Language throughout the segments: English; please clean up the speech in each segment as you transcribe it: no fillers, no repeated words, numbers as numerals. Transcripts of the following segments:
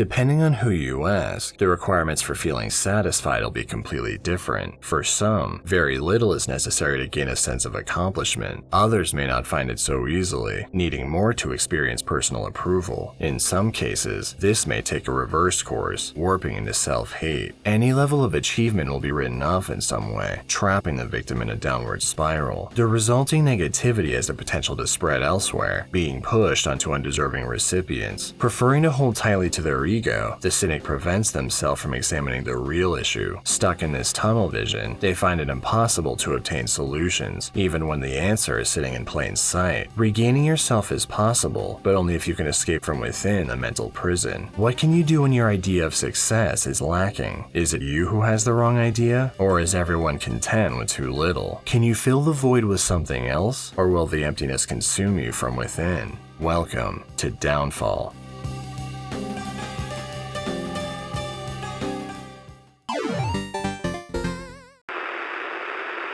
Depending on who you ask, the requirements for feeling satisfied will be completely different. For some, very little is necessary to gain a sense of accomplishment. Others may not find it so easily, needing more to experience personal approval. In some cases, this may take a reverse course, warping into self-hate. Any level of achievement will be written off in some way, trapping the victim in a downward spiral. The resulting negativity has the potential to spread elsewhere, being pushed onto undeserving recipients. Preferring to hold tightly to their ego, the cynic prevents themselves from examining the real issue. Stuck in this tunnel vision, they find it impossible to obtain solutions, even when the answer is sitting in plain sight. Regaining yourself is possible, but only if you can escape from within a mental prison. What can you do when your idea of success is lacking? Is it you who has the wrong idea? Or is everyone content with too little? Can you fill the void with something else? Or will the emptiness consume you from within? Welcome to Downfall.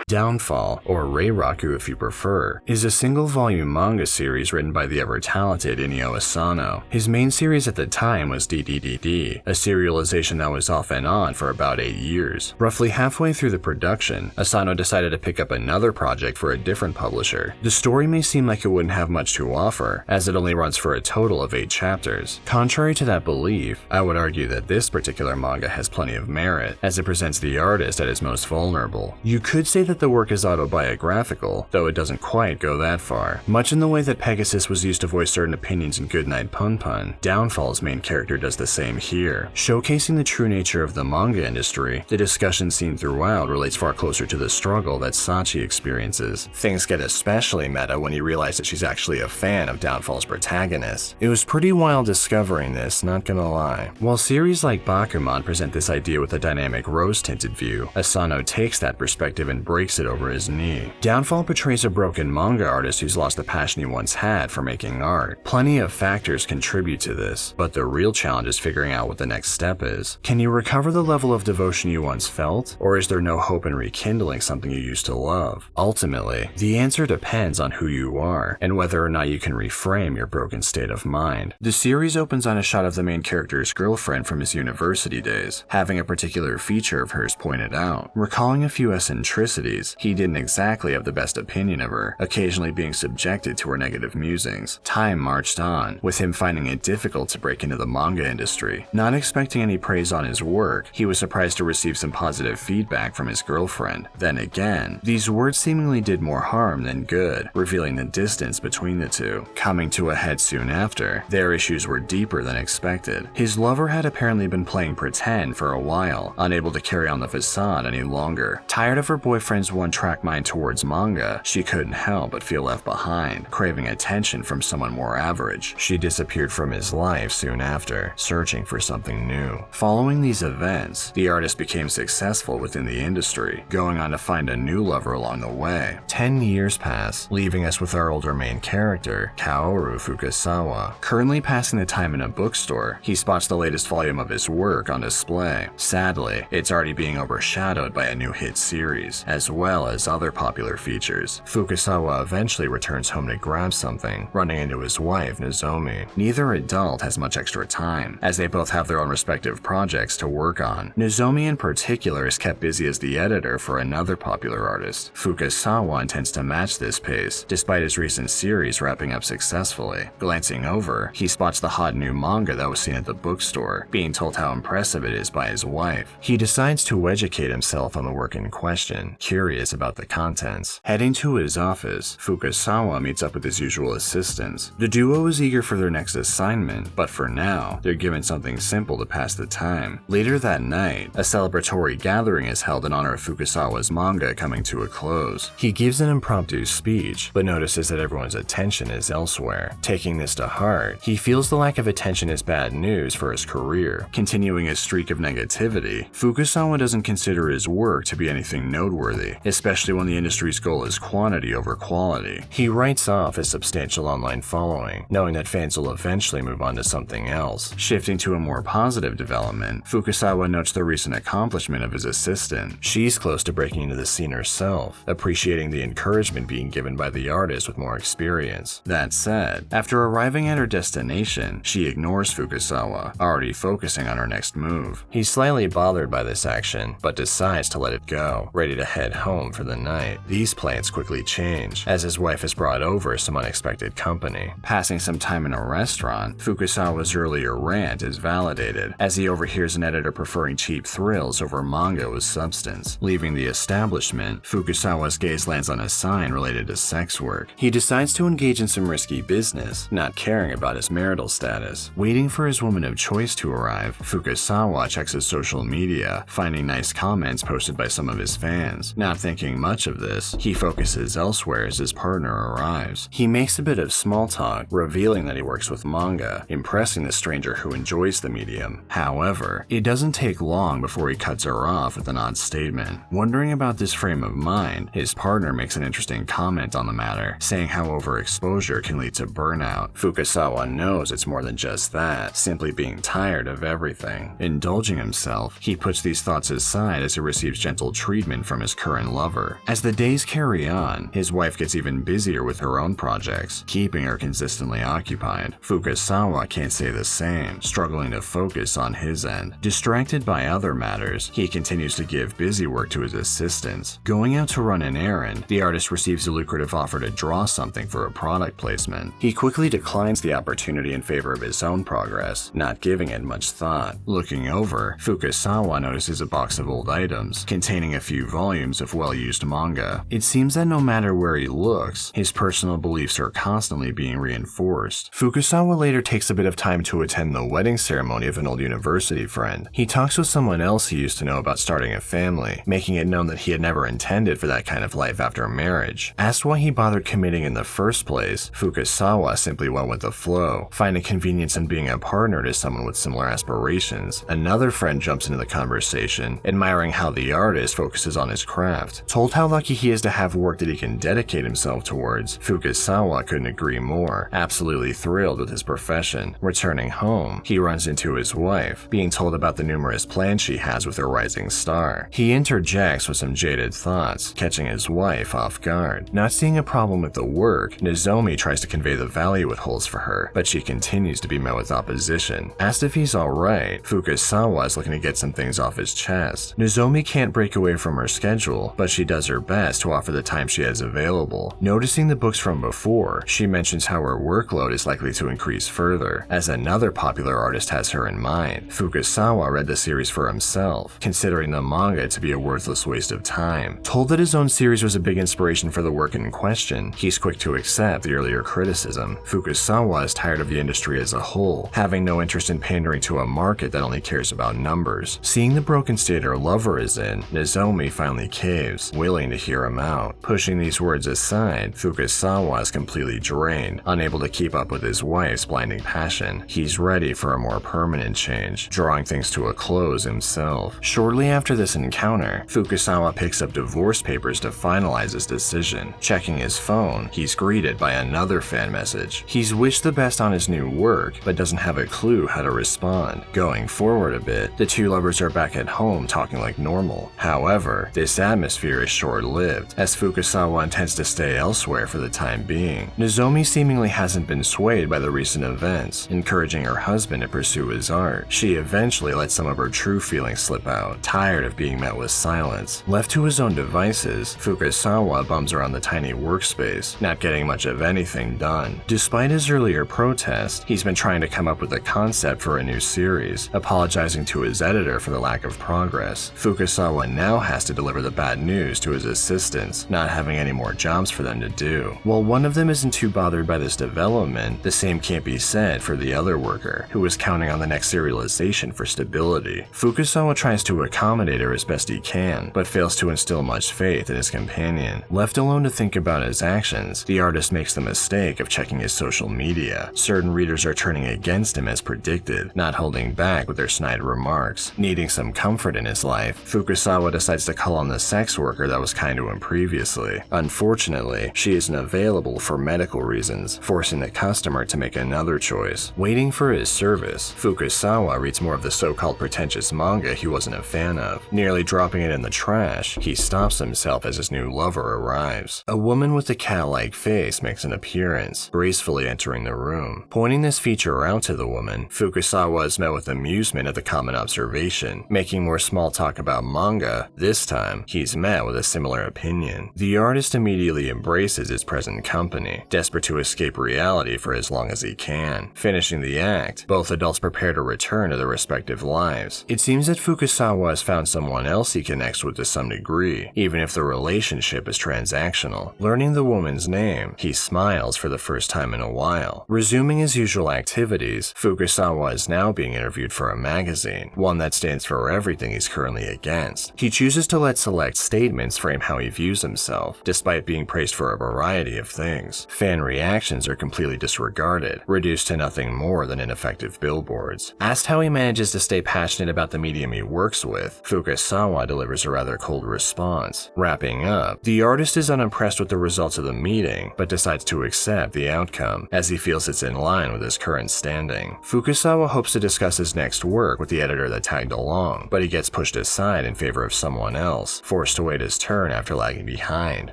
Downfall, or Reiraku if you prefer, is a single-volume manga series written by the ever-talented Inio Asano. His main series at the time was DDDD, a serialization that was off and on for about 8 years. Roughly halfway through the production, Asano decided to pick up another project for a different publisher. The story may seem like it wouldn't have much to offer, as it only runs for a total of 8 chapters. Contrary to that belief, I would argue that this particular manga has plenty of merit, as it presents the artist at his most vulnerable. You could say that the work is autobiographical, though it doesn't quite go that far. Much in the way that Pegasus was used to voice certain opinions in Goodnight Punpun, Downfall's main character does the same here. Showcasing the true nature of the manga industry, the discussion seen throughout relates far closer to the struggle that Sachi experiences. Things get especially meta when you realize that she's actually a fan of Downfall's protagonist. It was pretty wild discovering this, not gonna lie. While series like Bakuman present this idea with a dynamic rose-tinted view, Asano takes that perspective and breaks it over his knee. Downfall portrays a broken manga artist who's lost the passion he once had for making art. Plenty of factors contribute to this, but the real challenge is figuring out what the next step is. Can you recover the level of devotion you once felt, or is there no hope in rekindling something you used to love? Ultimately, the answer depends on who you are, and whether or not you can reframe your broken state of mind. The series opens on a shot of the main character's girlfriend from his university days, having a particular feature of hers pointed out. Recalling a few eccentricities, he didn't exactly have the best opinion of her, occasionally being subjected to her negative musings. Time marched on, with him finding it difficult to break into the manga industry. Not expecting any praise on his work, he was surprised to receive some positive feedback from his girlfriend. Then again, these words seemingly did more harm than good, revealing the distance between the two. Coming to a head soon after, their issues were deeper than expected. His lover had apparently been playing pretend for a while, unable to carry on the facade any longer. Tired of her boyfriend's one-track mind towards manga, she couldn't help but feel left behind, craving attention from someone more average. She disappeared from his life soon after, searching for something new. Following these events, the artist became successful within the industry, going on to find a new lover along the way. 10 years pass, leaving us with our older main character, Kaoru Fukasawa. Currently passing the time in a bookstore, he spots the latest volume of his work on display. Sadly, it's already being overshadowed by a new hit series, as well as other popular features. Fukasawa eventually returns home to grab something, running into his wife, Nozomi. Neither adult has much extra time, as they both have their own respective projects to work on. Nozomi in particular is kept busy as the editor for another popular artist. Fukasawa intends to match this pace, despite his recent series wrapping up successfully. Glancing over, he spots the hot new manga that was seen at the bookstore, being told how impressive it is by his wife. He decides to educate himself on the work in question, curious about the contents. Heading to his office, Fukasawa meets up with his usual assistants. The duo is eager for their next assignment, but for now, they're given something simple to pass the time. Later that night, a celebratory gathering is held in honor of Fukasawa's manga coming to a close. He gives an impromptu speech, but notices that everyone's attention is elsewhere. Taking this to heart, he feels the lack of attention is bad news for his career. Continuing his streak of negativity, Fukasawa doesn't consider his work to be anything noteworthy. quickly, especially when the industry's goal is quantity over quality. He writes off his substantial online following, knowing that fans will eventually move on to something else. Shifting to a more positive development, Fukasawa notes the recent accomplishment of his assistant. She's close to breaking into the scene herself, appreciating the encouragement being given by the artist with more experience. That said, after arriving at her destination, she ignores Fukasawa, already focusing on her next move. He's slightly bothered by this action, but decides to let it go, ready to head home for the night. These plans quickly change, as his wife has brought over some unexpected company. Passing some time in a restaurant, Fukasawa's earlier rant is validated, as he overhears an editor preferring cheap thrills over manga with substance. Leaving the establishment, Fukasawa's gaze lands on a sign related to sex work. He decides to engage in some risky business, not caring about his marital status. Waiting for his woman of choice to arrive, Fukasawa checks his social media, finding nice comments posted by some of his fans. Not thinking much of this, he focuses elsewhere as his partner arrives. He makes a bit of small talk, revealing that he works with manga, impressing the stranger who enjoys the medium. However, it doesn't take long before he cuts her off with an odd statement. Wondering about this frame of mind, his partner makes an interesting comment on the matter, saying how overexposure can lead to burnout. Fukasawa knows it's more than just that, simply being tired of everything. Indulging himself, he puts these thoughts aside as he receives gentle treatment from his current lover. As the days carry on, his wife gets even busier with her own projects, keeping her consistently occupied. Fukasawa can't say the same, struggling to focus on his end. Distracted by other matters, he continues to give busy work to his assistants. Going out to run an errand, the artist receives a lucrative offer to draw something for a product placement. He quickly declines the opportunity in favor of his own progress, not giving it much thought. Looking over, Fukasawa notices a box of old items, containing a few volumes of well-used manga. It seems that no matter where he looks, his personal beliefs are constantly being reinforced. Fukasawa later takes a bit of time to attend the wedding ceremony of an old university friend. He talks with someone else he used to know about starting a family, making it known that he had never intended for that kind of life after marriage. Asked why he bothered committing in the first place, Fukasawa simply went with the flow, finding convenience in being a partner to someone with similar aspirations. Another friend jumps into the conversation, admiring how the artist focuses on his craft. Told how lucky he is to have work that he can dedicate himself towards, Fukasawa couldn't agree more, absolutely thrilled with his profession. Returning home, he runs into his wife, being told about the numerous plans she has with her rising star. He interjects with some jaded thoughts, catching his wife off guard. Not seeing a problem with the work, Nozomi tries to convey the value it holds for her, but she continues to be met with opposition. Asked if he's alright, Fukasawa is looking to get some things off his chest. Nozomi can't break away from her schedule, but she does her best to offer the time she has available. Noticing the books from before, she mentions how her workload is likely to increase further, as another popular artist has her in mind. Fukasawa read the series for himself, considering the manga to be a worthless waste of time. Told that his own series was a big inspiration for the work in question, he's quick to accept the earlier criticism. Fukasawa is tired of the industry as a whole, having no interest in pandering to a market that only cares about numbers. Seeing the broken state her lover is in, Nozomi finally caves, willing to hear him out. Pushing these words aside, Fukasawa is completely drained, unable to keep up with his wife's blinding passion. He's ready for a more permanent change, drawing things to a close himself. Shortly after this encounter, Fukasawa picks up divorce papers to finalize his decision. Checking his phone, he's greeted by another fan message. He's wished the best on his new work, but doesn't have a clue how to respond. Going forward a bit, the two lovers are back at home talking like normal. However, this atmosphere is short-lived, as Fukasawa intends to stay elsewhere for the time being. Nozomi seemingly hasn't been swayed by the recent events, encouraging her husband to pursue his art. She eventually lets some of her true feelings slip out, tired of being met with silence. Left to his own devices, Fukasawa bums around the tiny workspace, not getting much of anything done. Despite his earlier protest, he's been trying to come up with a concept for a new series, apologizing to his editor for the lack of progress. Fukasawa now has to deliver the bad news to his assistants, not having any more jobs for them to do. While one of them isn't too bothered by this development, the same can't be said for the other worker, who is counting on the next serialization for stability. Fukasawa tries to accommodate her as best he can, but fails to instill much faith in his companion. Left alone to think about his actions, the artist makes the mistake of checking his social media. Certain readers are turning against him as predicted, not holding back with their snide remarks. Needing some comfort in his life, Fukasawa decides to call on the sex worker that was kind to him previously. Unfortunately, she isn't available for medical reasons, forcing the customer to make another choice. Waiting for his service, Fukasawa reads more of the so-called pretentious manga he wasn't a fan of. Nearly dropping it in the trash, he stops himself as his new lover arrives. A woman with a cat-like face makes an appearance, gracefully entering the room. Pointing this feature out to the woman, Fukasawa is met with amusement at the common observation. Making more small talk about manga, this time, he's met with a similar opinion. The artist immediately embraces his present company, desperate to escape reality for as long as he can. Finishing the act, both adults prepare to return to their respective lives. It seems that Fukasawa has found someone else he connects with to some degree, even if the relationship is transactional. Learning the woman's name, he smiles for the first time in a while. Resuming his usual activities, Fukasawa is now being interviewed for a magazine, one that stands for everything he's currently against. He chooses to let select statements frame how he views himself, despite being praised for a variety of things. Fan reactions are completely disregarded, reduced to nothing more than ineffective billboards. Asked how he manages to stay passionate about the medium he works with, Fukasawa delivers a rather cold response. Wrapping up, the artist is unimpressed with the results of the meeting, but decides to accept the outcome, as he feels it's in line with his current standing. Fukasawa hopes to discuss his next work with the editor that tagged along, but he gets pushed aside in favor of someone else, forced to wait his turn after lagging behind.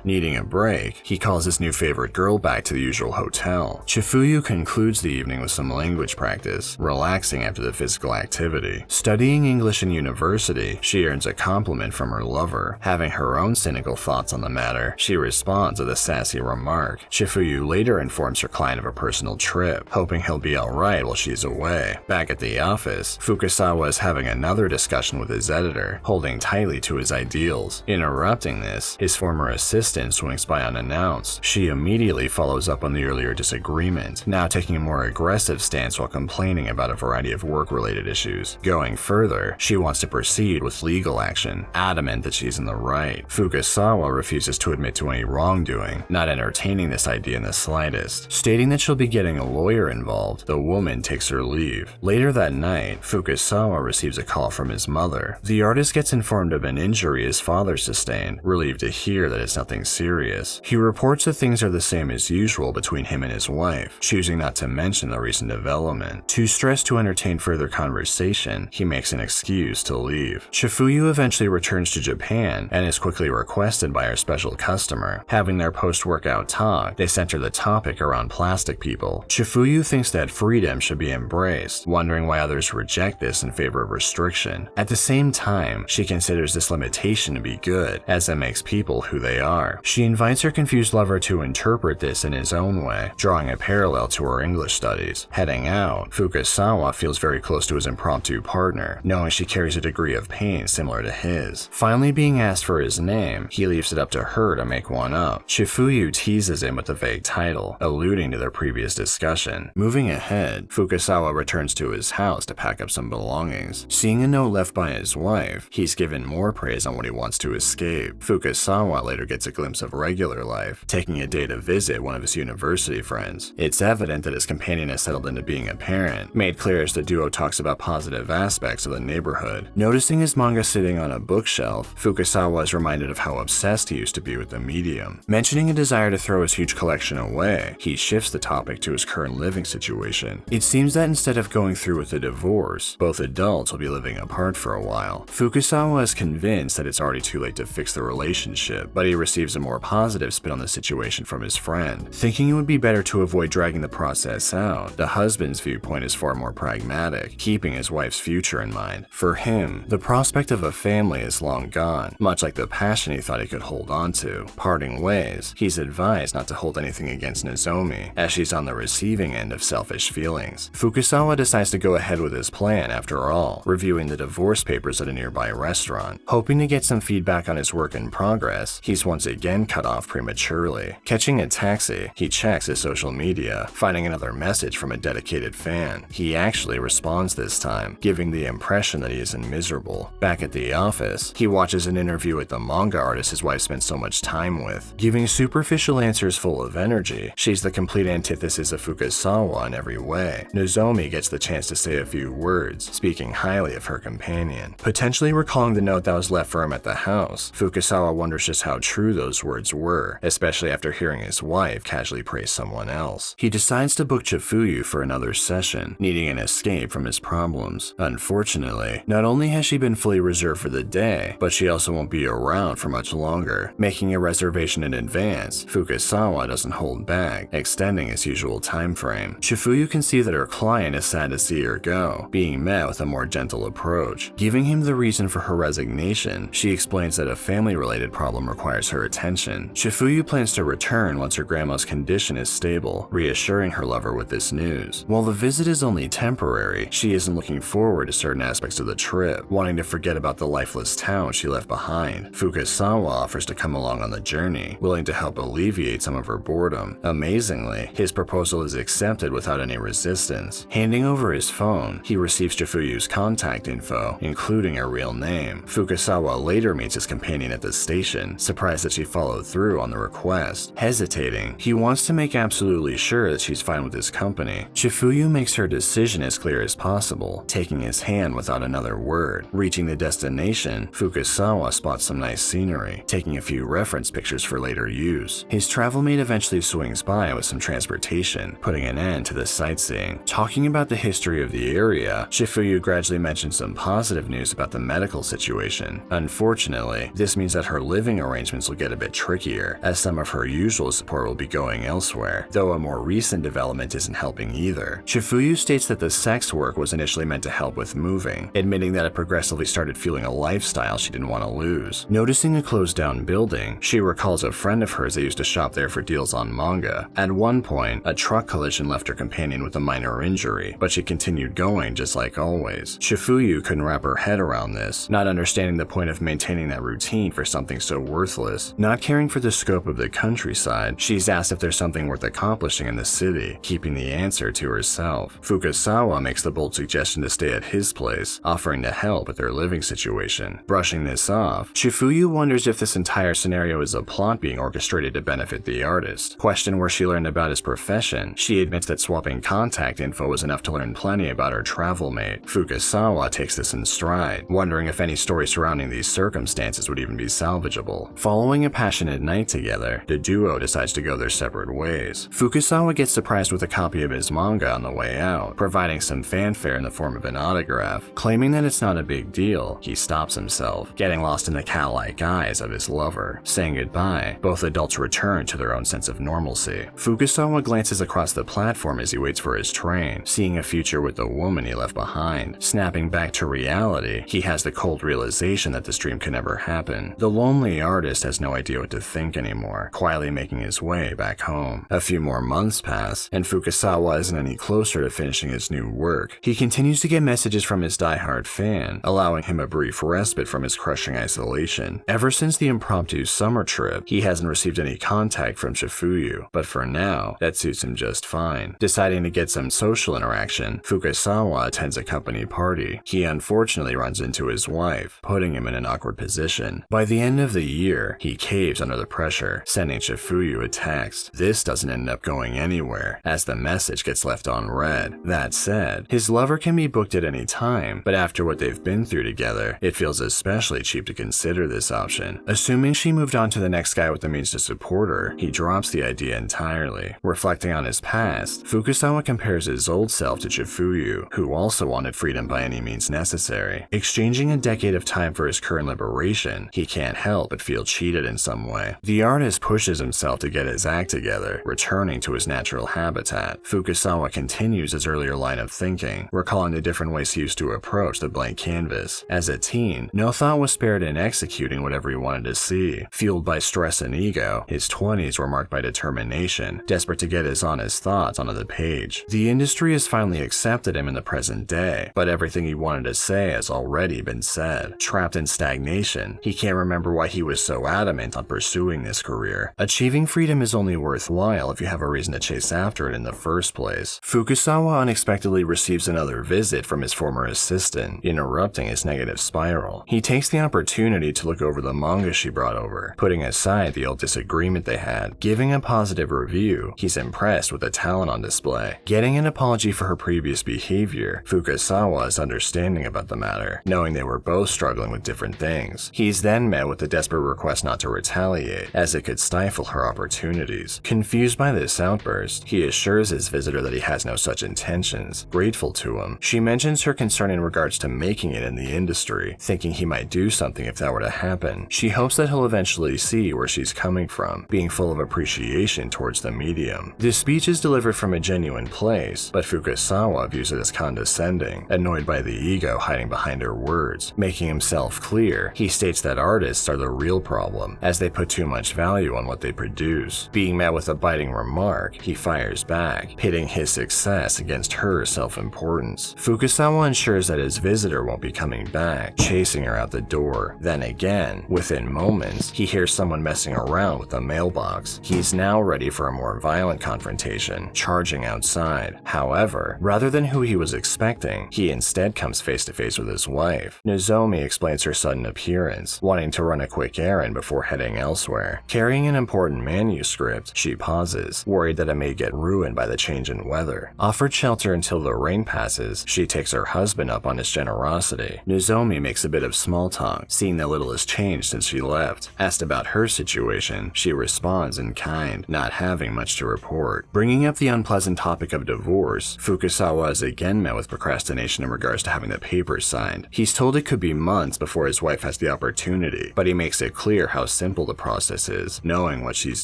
Needing a break, he calls his new favorite girl back to the usual hotel. Chifuyu concludes the evening with some language practice, relaxing after the physical activity. Studying English in university, she earns a compliment from her lover. Having her own cynical thoughts on the matter, she responds with a sassy remark. Chifuyu later informs her client of a personal trip, hoping he'll be alright while she's away. Back at the office, Fukasawa is having another discussion with his editor, holding tightly to his ideals. Interrupting this, his former assistant swings by unannounced. She immediately follows up on the earlier disagreement, now taking a more aggressive stance while complaining about a variety of work-related issues. Going further, she wants to proceed with legal action, adamant that she's in the right. Fukasawa refuses to admit to any wrongdoing, not entertaining this idea in the slightest. Stating that she'll be getting a lawyer involved, the woman takes her leave. Later that night, Fukasawa receives a call from his mother. The artist gets informed of an injury his father sustained, relieved to hear that it's nothing serious. He reports that things are the same as usual between him and his wife, choosing not to mention the recent development. Too stressed to entertain further conversation, he makes an excuse to leave. Chifuyu eventually returns to Japan and is quickly requested by our special customer. Having their post-workout talk, they center the topic around plastic people. Chifuyu thinks that freedom should be embraced, wondering why others reject this in favor of restriction. At the same time, she considers this limitation to be good, as it makes people who they are. She invites her confused lover to interpret this in his own way, drawing a parallel to her English studies. Heading out, Fukasawa feels very close to his impromptu partner, knowing she carries a degree of pain similar to his. Finally being asked for his name, he leaves it up to her to make one up. Chifuyu teases him with a vague title, alluding to their previous discussion. Moving ahead, Fukasawa returns to his house to pack up some belongings. Seeing a note left by his wife, he's given more praise on what he wants to escape. Fukasawa later gets a glimpse of regular life, taking a day to visit one of his university friends. It's evident that his companion has settled into being a parent, made clear as the duo talks about positive aspects of the neighborhood. Noticing his manga sitting on a bookshelf, Fukasawa is reminded of how obsessed he used to be with the medium. Mentioning a desire to throw his huge collection away, he shifts the topic to his current living situation. It seems that instead of going through with a divorce, both adults will be living apart for a while. Fukasawa is convinced that it's already too late to fix the relationship, but he receives a more positive spin on the situation from his friend. Thinking it would be better to avoid dragging the process out, the husband's viewpoint is far more pragmatic, keeping his wife's future in mind. For him, the prospect of a family is long gone, much like the passion he thought he could hold on to. Parting ways, he's advised not to hold anything against Nozomi, as she's on the receiving end of selfish feelings. Fukasawa decides to go ahead with his plan after all, reviewing the divorce papers at a nearby restaurant. Hoping to get some feedback on his work in progress, he's once again cut off prematurely. Catching a taxi, he checks his social media, finding another message from a dedicated fan. He actually responds this time, giving the impression that he isn't miserable. Back at the office, he watches an interview with the manga artist his wife spent so much time with. Giving superficial answers full of energy, she's the complete antithesis of Fukasawa in every way. Nozomi gets the chance to say a few words, speaking highly of her companion. Potentially recalling the note that was left for him at the house, house. Fukasawa wonders just how true those words were, especially after hearing his wife casually praise someone else. He decides to book Chifuyu for another session, needing an escape from his problems. Unfortunately, not only has she been fully reserved for the day, but she also won't be around for much longer. Making a reservation in advance, Fukasawa doesn't hold back, extending his usual time frame. Chifuyu can see that her client is sad to see her go, being met with a more gentle approach. Giving him the reason for her resignation, she explains that a family-related problem requires her attention. Chifuyu plans to return once her grandma's condition is stable, reassuring her lover with this news. While the visit is only temporary, she isn't looking forward to certain aspects of the trip, wanting to forget about the lifeless town she left behind. Fukasawa offers to come along on the journey, willing to help alleviate some of her boredom. Amazingly, his proposal is accepted without any resistance. Handing over his phone, he receives Chifuyu's contact info, including her real name. Fukasawa later meets his companion at the station, surprised that she followed through on the request. Hesitating, he wants to make absolutely sure that she's fine with his company. Chifuyu makes her decision as clear as possible, taking his hand without another word. Reaching the destination, Fukasawa spots some nice scenery, taking a few reference pictures for later use. His travel mate eventually swings by with some transportation, putting an end to the sightseeing. Talking about the history of the area, Chifuyu gradually mentions some positive news about the medical situation. Unfortunately, this means that her living arrangements will get a bit trickier, as some of her usual support will be going elsewhere, though a more recent development isn't helping either. Chifuyu states that the sex work was initially meant to help with moving, admitting that it progressively started fueling a lifestyle she didn't want to lose. Noticing a closed down building, she recalls a friend of hers that used to shop there for deals on manga. At one point, a truck collision left her companion with a minor injury, but she continued going just like always. Chifuyu couldn't wrap her head around this, not understanding the point of maintaining that routine for something so worthless. Not caring for the scope of the countryside, she's asked if there's something worth accomplishing in the city, keeping the answer to herself. Fukasawa makes the bold suggestion to stay at his place, offering to help with their living situation. Brushing this off, Chifuyu wonders if this entire scenario is a plot being orchestrated to benefit the artist. Questioned where she learned about his profession, she admits that swapping contact info was enough to learn plenty about her travel mate. Fukasawa takes this in stride, wondering if any story surrounding these circumstances would even be salvageable. Following a passionate night together, the duo decides to go their separate ways. Fukasawa gets surprised with a copy of his manga on the way out, providing some fanfare in the form of an autograph. Claiming that it's not a big deal, he stops himself, getting lost in the cow-like eyes of his lover. Saying goodbye, both adults return to their own sense of normalcy. Fukasawa glances across the platform as he waits for his train, seeing a future with the woman he left behind. Snapping back to reality, he has the cold realization that this dream could never happen. The lonely artist has no idea what to think anymore, quietly making his way back home. A few more months pass, and Fukasawa isn't any closer to finishing his new work. He continues to get messages from his diehard fan, allowing him a brief respite from his crushing isolation. Ever since the impromptu summer trip, he hasn't received any contact from Chifuyu, but for now, that suits him just fine. Deciding to get some social interaction, Fukasawa attends a company party. He unfortunately runs into his wife, putting him in an awkward position. By the end of the year, he caves under the pressure, sending Chifuyu a text. This doesn't end up going anywhere, as the message gets left unread. That said, his lover can be booked at any time, but after what they've been through together, it feels especially cheap to consider this option. Assuming she moved on to the next guy with the means to support her, he drops the idea entirely. Reflecting on his past, Fukasawa compares his old self to Chifuyu, who also wanted freedom by any means necessary. Exchanging a decade of time for his current liberation, he can't help but feel cheated in some way. The artist pushes himself to get his act together, returning to his natural habitat. Fukasawa continues his earlier line of thinking, recalling the different ways he used to approach the blank canvas. As a teen, no thought was spared in executing whatever he wanted to see. Fueled by stress and ego, his 20s were marked by determination, desperate to get his honest thoughts onto the page. The industry has finally accepted him in the present day, but everything he wanted to say has already been said. Trapped in stagnation, he can't remember why he was so adamant on pursuing this career. Achieving freedom is only worthwhile if you have a reason to chase after it in the first place. Fukasawa unexpectedly receives another visit from his former assistant, interrupting his negative spiral. He takes the opportunity to look over the manga she brought over, putting aside the old disagreement they had. Giving a positive review, he's impressed with the talent on display. Getting an apology for her previous behavior, Fukasawa is understanding about the matter, knowing they were both struggling with different things. moves. He's then met with the desperate request not to retaliate, as it could stifle her opportunities. Confused by this outburst, he assures his visitor that he has no such intentions. Grateful to him, she mentions her concern in regards to making it in the industry, thinking he might do something if that were to happen. She hopes that he'll eventually see where she's coming from, being full of appreciation towards the medium. This speech is delivered from a genuine place, but Fukasawa views it as condescending, annoyed by the ego hiding behind her words. Making himself clear, he states that artists are the real problem, as they put too much value on what they produce. Being met with a biting remark, he fires back, pitting his success against her self-importance. Fukasawa ensures that his visitor won't be coming back, chasing her out the door. Then again, within moments, he hears someone messing around with the mailbox. He's now ready for a more violent confrontation, charging outside. However, rather than who he was expecting, he instead comes face to face with his wife. Nozomi explains her sudden appearance, wanting to run a quick errand before heading elsewhere. Carrying an important manuscript, she pauses, worried that it may get ruined by the change in weather. Offered shelter until the rain passes, she takes her husband up on his generosity. Nozomi makes a bit of small talk, seeing that little has changed since she left. Asked about her situation, she responds in kind, not having much to report. Bringing up the unpleasant topic of divorce, Fukasawa is again met with procrastination in regards to having the papers signed. He's told it could be months before his wife has the opportunity, but he makes it clear how simple the process is, knowing what she's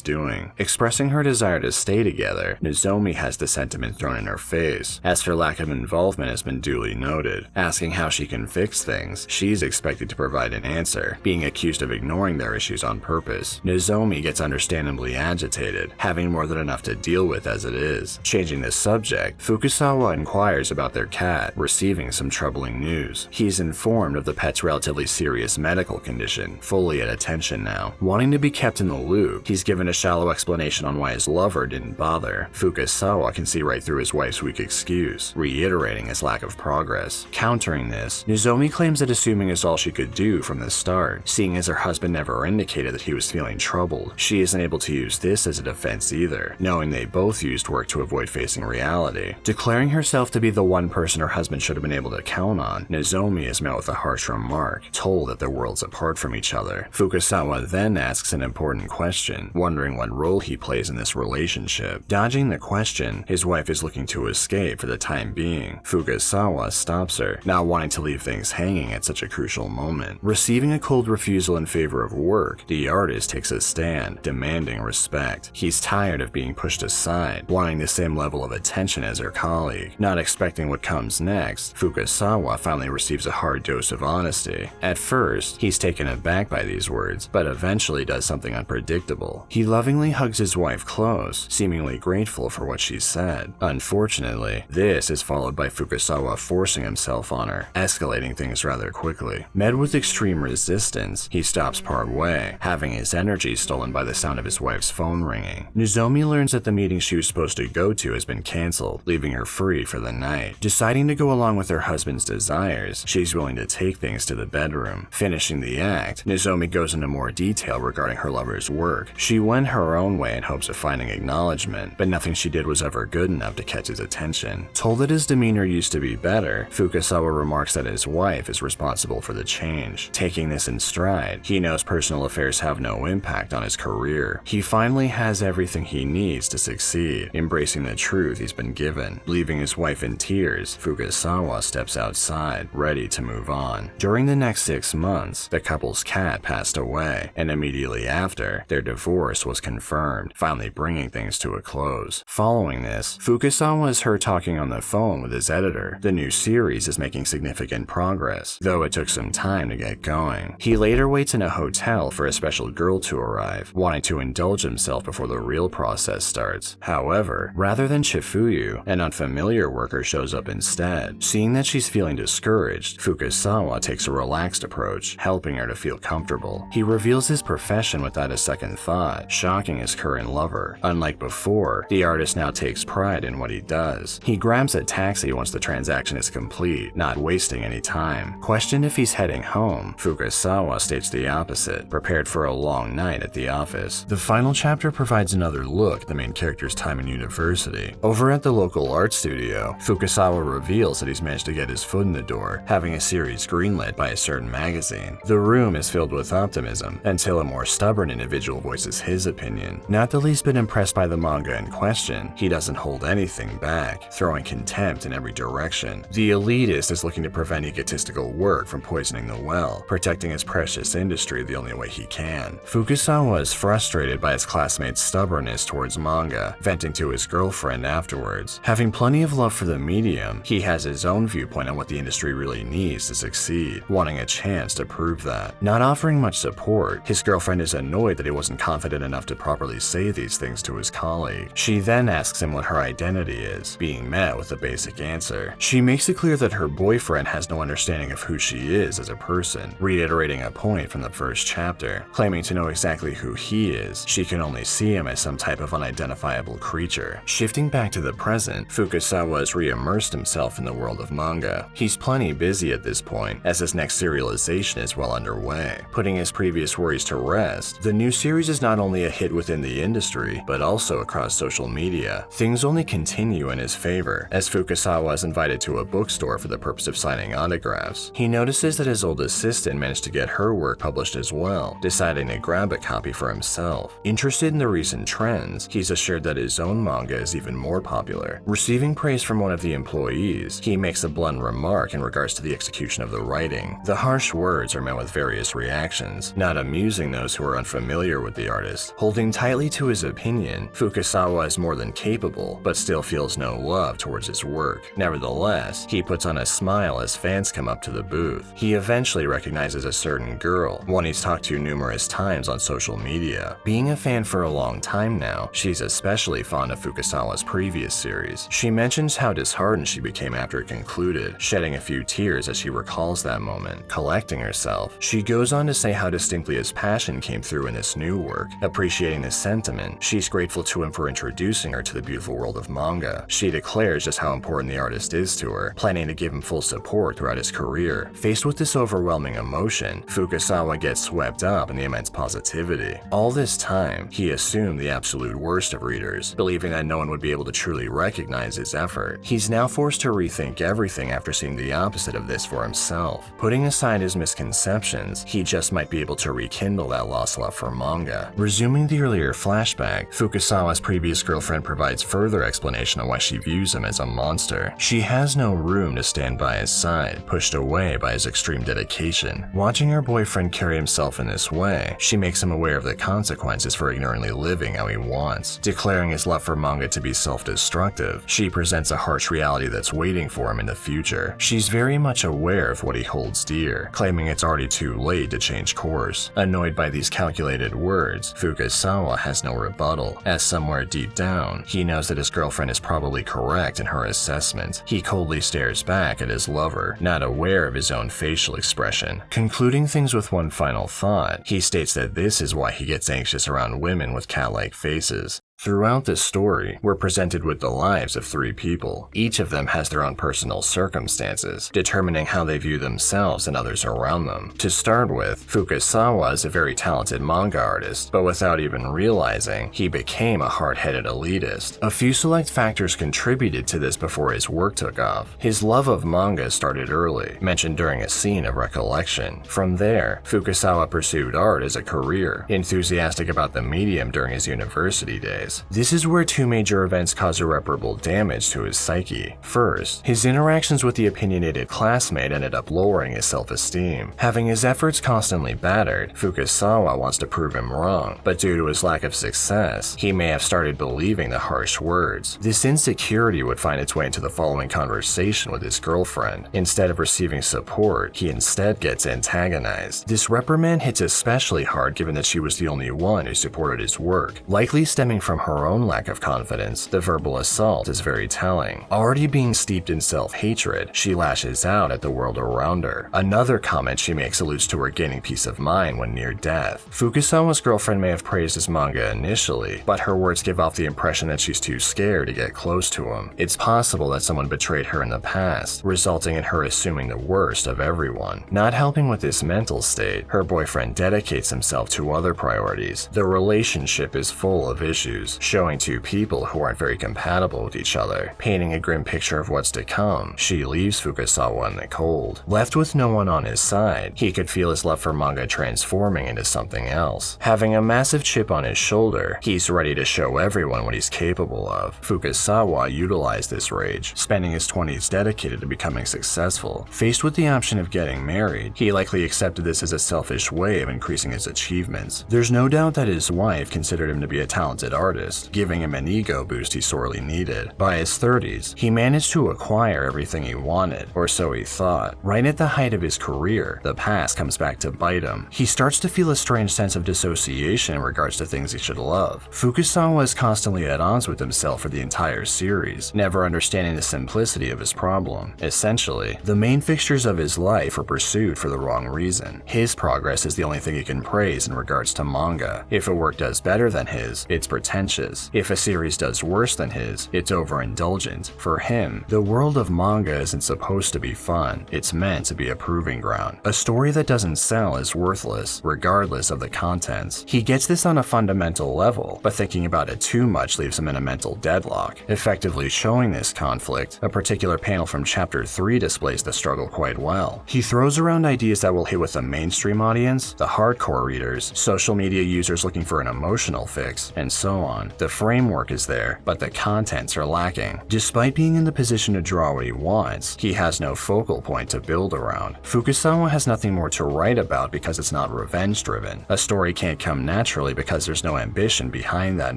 doing. Expressing her desire to stay together, Nozomi has the sentiment thrown in her face, as her lack of involvement has been duly noted. Asking how she can fix things, she's expected to provide an answer, being accused of ignoring their issues on purpose. Nozomi gets understandably agitated, having more than enough to deal with as it is. Changing the subject, Fukasawa inquires about their cat, receiving some troubling news. He's informed of the pet's relatively serious medical condition, fully at attention now. Wanting to be kept in the loop, he's given a shallow explanation on why his lover didn't bother. Fukasawa can see right through his wife's weak excuse, reiterating his lack of progress. Countering this, Nozomi claims that assuming is all she could do from the start, seeing as her husband never indicated that he was feeling troubled. She isn't able to use this as a defense either, knowing they both used work to avoid facing reality. Declaring herself to be the one person her husband should have been able to count on, Nozomi is met with a harsh remark, told that their worlds apart from each other. Fukasawa then asks an important question, wondering what role he plays in this relationship. Dodging the question, his wife is looking to escape for the time being. Fukasawa stops her, not wanting to leave things hanging at such a crucial moment. Receiving a cold refusal in favor of work, the artist takes a stand, demanding respect. He's tired of being pushed aside, wanting the same level of attention as her colleague. Not expecting what comes next, Fukasawa finally receives a hard dose of honesty. At first, he's taken aback by these words, but eventually does something unpredictable. He lovingly hugs his wife close, seemingly grateful for what she said. Unfortunately, this is followed by Fukasawa forcing himself on her, escalating things rather quickly. Met with extreme resistance, he stops partway, having his energy stolen by the sound of his wife's phone ringing. Nozomi learns that the meeting she was supposed to go to has been cancelled, leaving her free for the night. Deciding to go along with her husband's desires, she's willing to take things to the bedroom. Finishing the act, Nozomi goes into more detail regarding her lover's work. She went her own way in hopes of finding acknowledgement, but nothing she did was ever good enough to catch his attention. Told that his demeanor used to be better, Fukasawa remarks that his wife is responsible for the change. Taking this in stride, he knows personal affairs have no impact on his career. He finally has everything he needs to succeed, embracing the truth he's been given. Leaving his wife in tears, Fukasawa steps outside, ready to move on. During the next 6 months, the couple's cat passed away, and immediately after, their divorce was confirmed, finally bringing things to a close. Following this, Fukasawa is heard talking on the phone with his editor. The new series is making significant progress, though it took some time to get going. He later waits in a hotel for a special girl to arrive, wanting to indulge himself before the real process starts. However, rather than Chifuyu, an unfamiliar worker shows up instead. Seeing that she's feeling discouraged, Fukasawa takes a relaxed approach, helping her to feel comfortable. He reveals his profession without a second thought, shocking his current lover. Unlike before, the artist now takes pride in what he does. He grabs a taxi once the transaction is complete, not wasting any time. Questioned if he's heading home, Fukasawa states the opposite, prepared for a long night at the office. The final chapter provides another look at the main character's time in university. Over at the local art studio, Fukasawa reveals that he's managed to get his foot in the door, having a series greenlit by a certain magazine. fine. The room is filled with optimism until a more stubborn individual voices his opinion. Not the least bit impressed by the manga in question, he doesn't hold anything back, throwing contempt in every direction. The elitist is looking to prevent egotistical work from poisoning the well, protecting his precious industry the only way he can. Fukasawa is frustrated by his classmates' stubbornness towards manga, venting to his girlfriend afterwards. Having plenty of love for the medium, he has his own viewpoint on what the industry really needs to succeed, wanting a chance to prove that. Not offering much support, his girlfriend is annoyed that he wasn't confident enough to properly say these things to his colleague. She then asks him what her identity is, being met with a basic answer. She makes it clear that her boyfriend has no understanding of who she is as a person, reiterating a point from the first chapter. Claiming to know exactly who he is, she can only see him as some type of unidentifiable creature. Shifting back to the present, Fukasawa has re-immersed himself in the world of manga. He's plenty busy at this point, as his next serialization is well underway. Putting his previous worries to rest, the new series is not only a hit within the industry, but also across social media. Things only continue in his favor, as Fukasawa is invited to a bookstore for the purpose of signing autographs. He notices that his old assistant managed to get her work published as well, deciding to grab a copy for himself. Interested in the recent trends, he's assured that his own manga is even more popular. Receiving praise from one of the employees, he makes a blunt remark in regards to the execution of the writing. The harsh words are met with various reactions, not amusing those who are unfamiliar with the artist. Holding tightly to his opinion, Fukasawa is more than capable, but still feels no love towards his work. Nevertheless, he puts on a smile as fans come up to the booth. He eventually recognizes a certain girl, one he's talked to numerous times on social media. Being a fan for a long time now, she's especially fond of Fukasawa's previous series. She mentions how disheartened she became after it concluded, shedding a few tears as she recalls that moment. Collecting herself, she goes on to say how distinctly his passion came through in this new work. Appreciating the sentiment, she's grateful to him for introducing her to the beautiful world of manga. She declares just how important the artist is to her, planning to give him full support throughout his career. Faced with this overwhelming emotion, Fukasawa gets swept up in the immense positivity. All this time, he assumed the absolute worst of readers, believing that no one would be able to truly recognize his effort. He's now forced to rethink everything after seeing the opposite of this for himself. Putting aside his misconceptions, he just might be able to rekindle that lost love for manga. Resuming the earlier flashback, Fukasawa's previous girlfriend provides further explanation on why she views him as a monster. She has no room to stand by his side, pushed away by his extreme dedication. Watching her boyfriend carry himself in this way, she makes him aware of the consequences for ignorantly living how he wants. Declaring his love for manga to be self-destructive, she presents a harsh reality that's waiting for him in the future. She's very much aware of what he holds dear, claiming it's already too late to change course. Annoyed by these calculated words, Fukasawa has no rebuttal, as somewhere deep down, he knows that his girlfriend is probably correct in her assessment. He coldly stares back at his lover, not aware of his own facial expression. Concluding things with one final thought, he states that this is why he gets anxious around women with cat-like faces. Throughout this story, we're presented with the lives of three people. Each of them has their own personal circumstances, determining how they view themselves and others around them. To start with, Fukasawa is a very talented manga artist, but without even realizing, he became a hard-headed elitist. A few select factors contributed to this before his work took off. His love of manga started early, mentioned during a scene of recollection. From there, Fukasawa pursued art as a career, enthusiastic about the medium during his university days. This is where two major events cause irreparable damage to his psyche. First, his interactions with the opinionated classmate ended up lowering his self-esteem. Having his efforts constantly battered, Fukasawa wants to prove him wrong, but due to his lack of success, he may have started believing the harsh words. This insecurity would find its way into the following conversation with his girlfriend. Instead of receiving support, he instead gets antagonized. This reprimand hits especially hard given that she was the only one who supported his work. Likely stemming from her own lack of confidence, the verbal assault is very telling. Already being steeped in self-hatred, she lashes out at the world around her. Another comment she makes alludes to her gaining peace of mind when near death. Fukasawa's girlfriend may have praised his manga initially, but her words give off the impression that she's too scared to get close to him. It's possible that someone betrayed her in the past, resulting in her assuming the worst of everyone. Not helping with this mental state, her boyfriend dedicates himself to other priorities. The relationship is full of issues. times, showing two people who aren't very compatible with each other, painting a grim picture of what's to come. She leaves Fukasawa in the cold. Left with no one on his side, he could feel his love for manga transforming into something else. Having a massive chip on his shoulder, he's ready to show everyone what he's capable of. Fukasawa utilized this rage, spending his 20s dedicated to becoming successful. Faced with the option of getting married, he likely accepted this as a selfish way of increasing his achievements. There's no doubt that his wife considered him to be a talented artist, giving him an ego boost he sorely needed. By his 30s, he managed to acquire everything he wanted, or so he thought. Right at the height of his career, the past comes back to bite him. He starts to feel a strange sense of dissociation in regards to things he should love. Fukasawa is constantly at odds with himself for the entire series, never understanding the simplicity of his problem. Essentially, the main fixtures of his life are pursued for the wrong reason. His progress is the only thing he can praise in regards to manga. If a work does better than his, it's pretentious. If a series does worse than his, it's overindulgent. For him, the world of manga isn't supposed to be fun, it's meant to be a proving ground. A story that doesn't sell is worthless, regardless of the contents. He gets this on a fundamental level, but thinking about it too much leaves him in a mental deadlock. Effectively showing this conflict, a particular panel from chapter 3 displays the struggle quite well. He throws around ideas that will hit with the mainstream audience, the hardcore readers, social media users looking for an emotional fix, and so on. The framework is there, but the contents are lacking. Despite being in the position to draw what he wants, he has no focal point to build around. Fukasawa has nothing more to write about because it's not revenge-driven. A story can't come naturally because there's no ambition behind that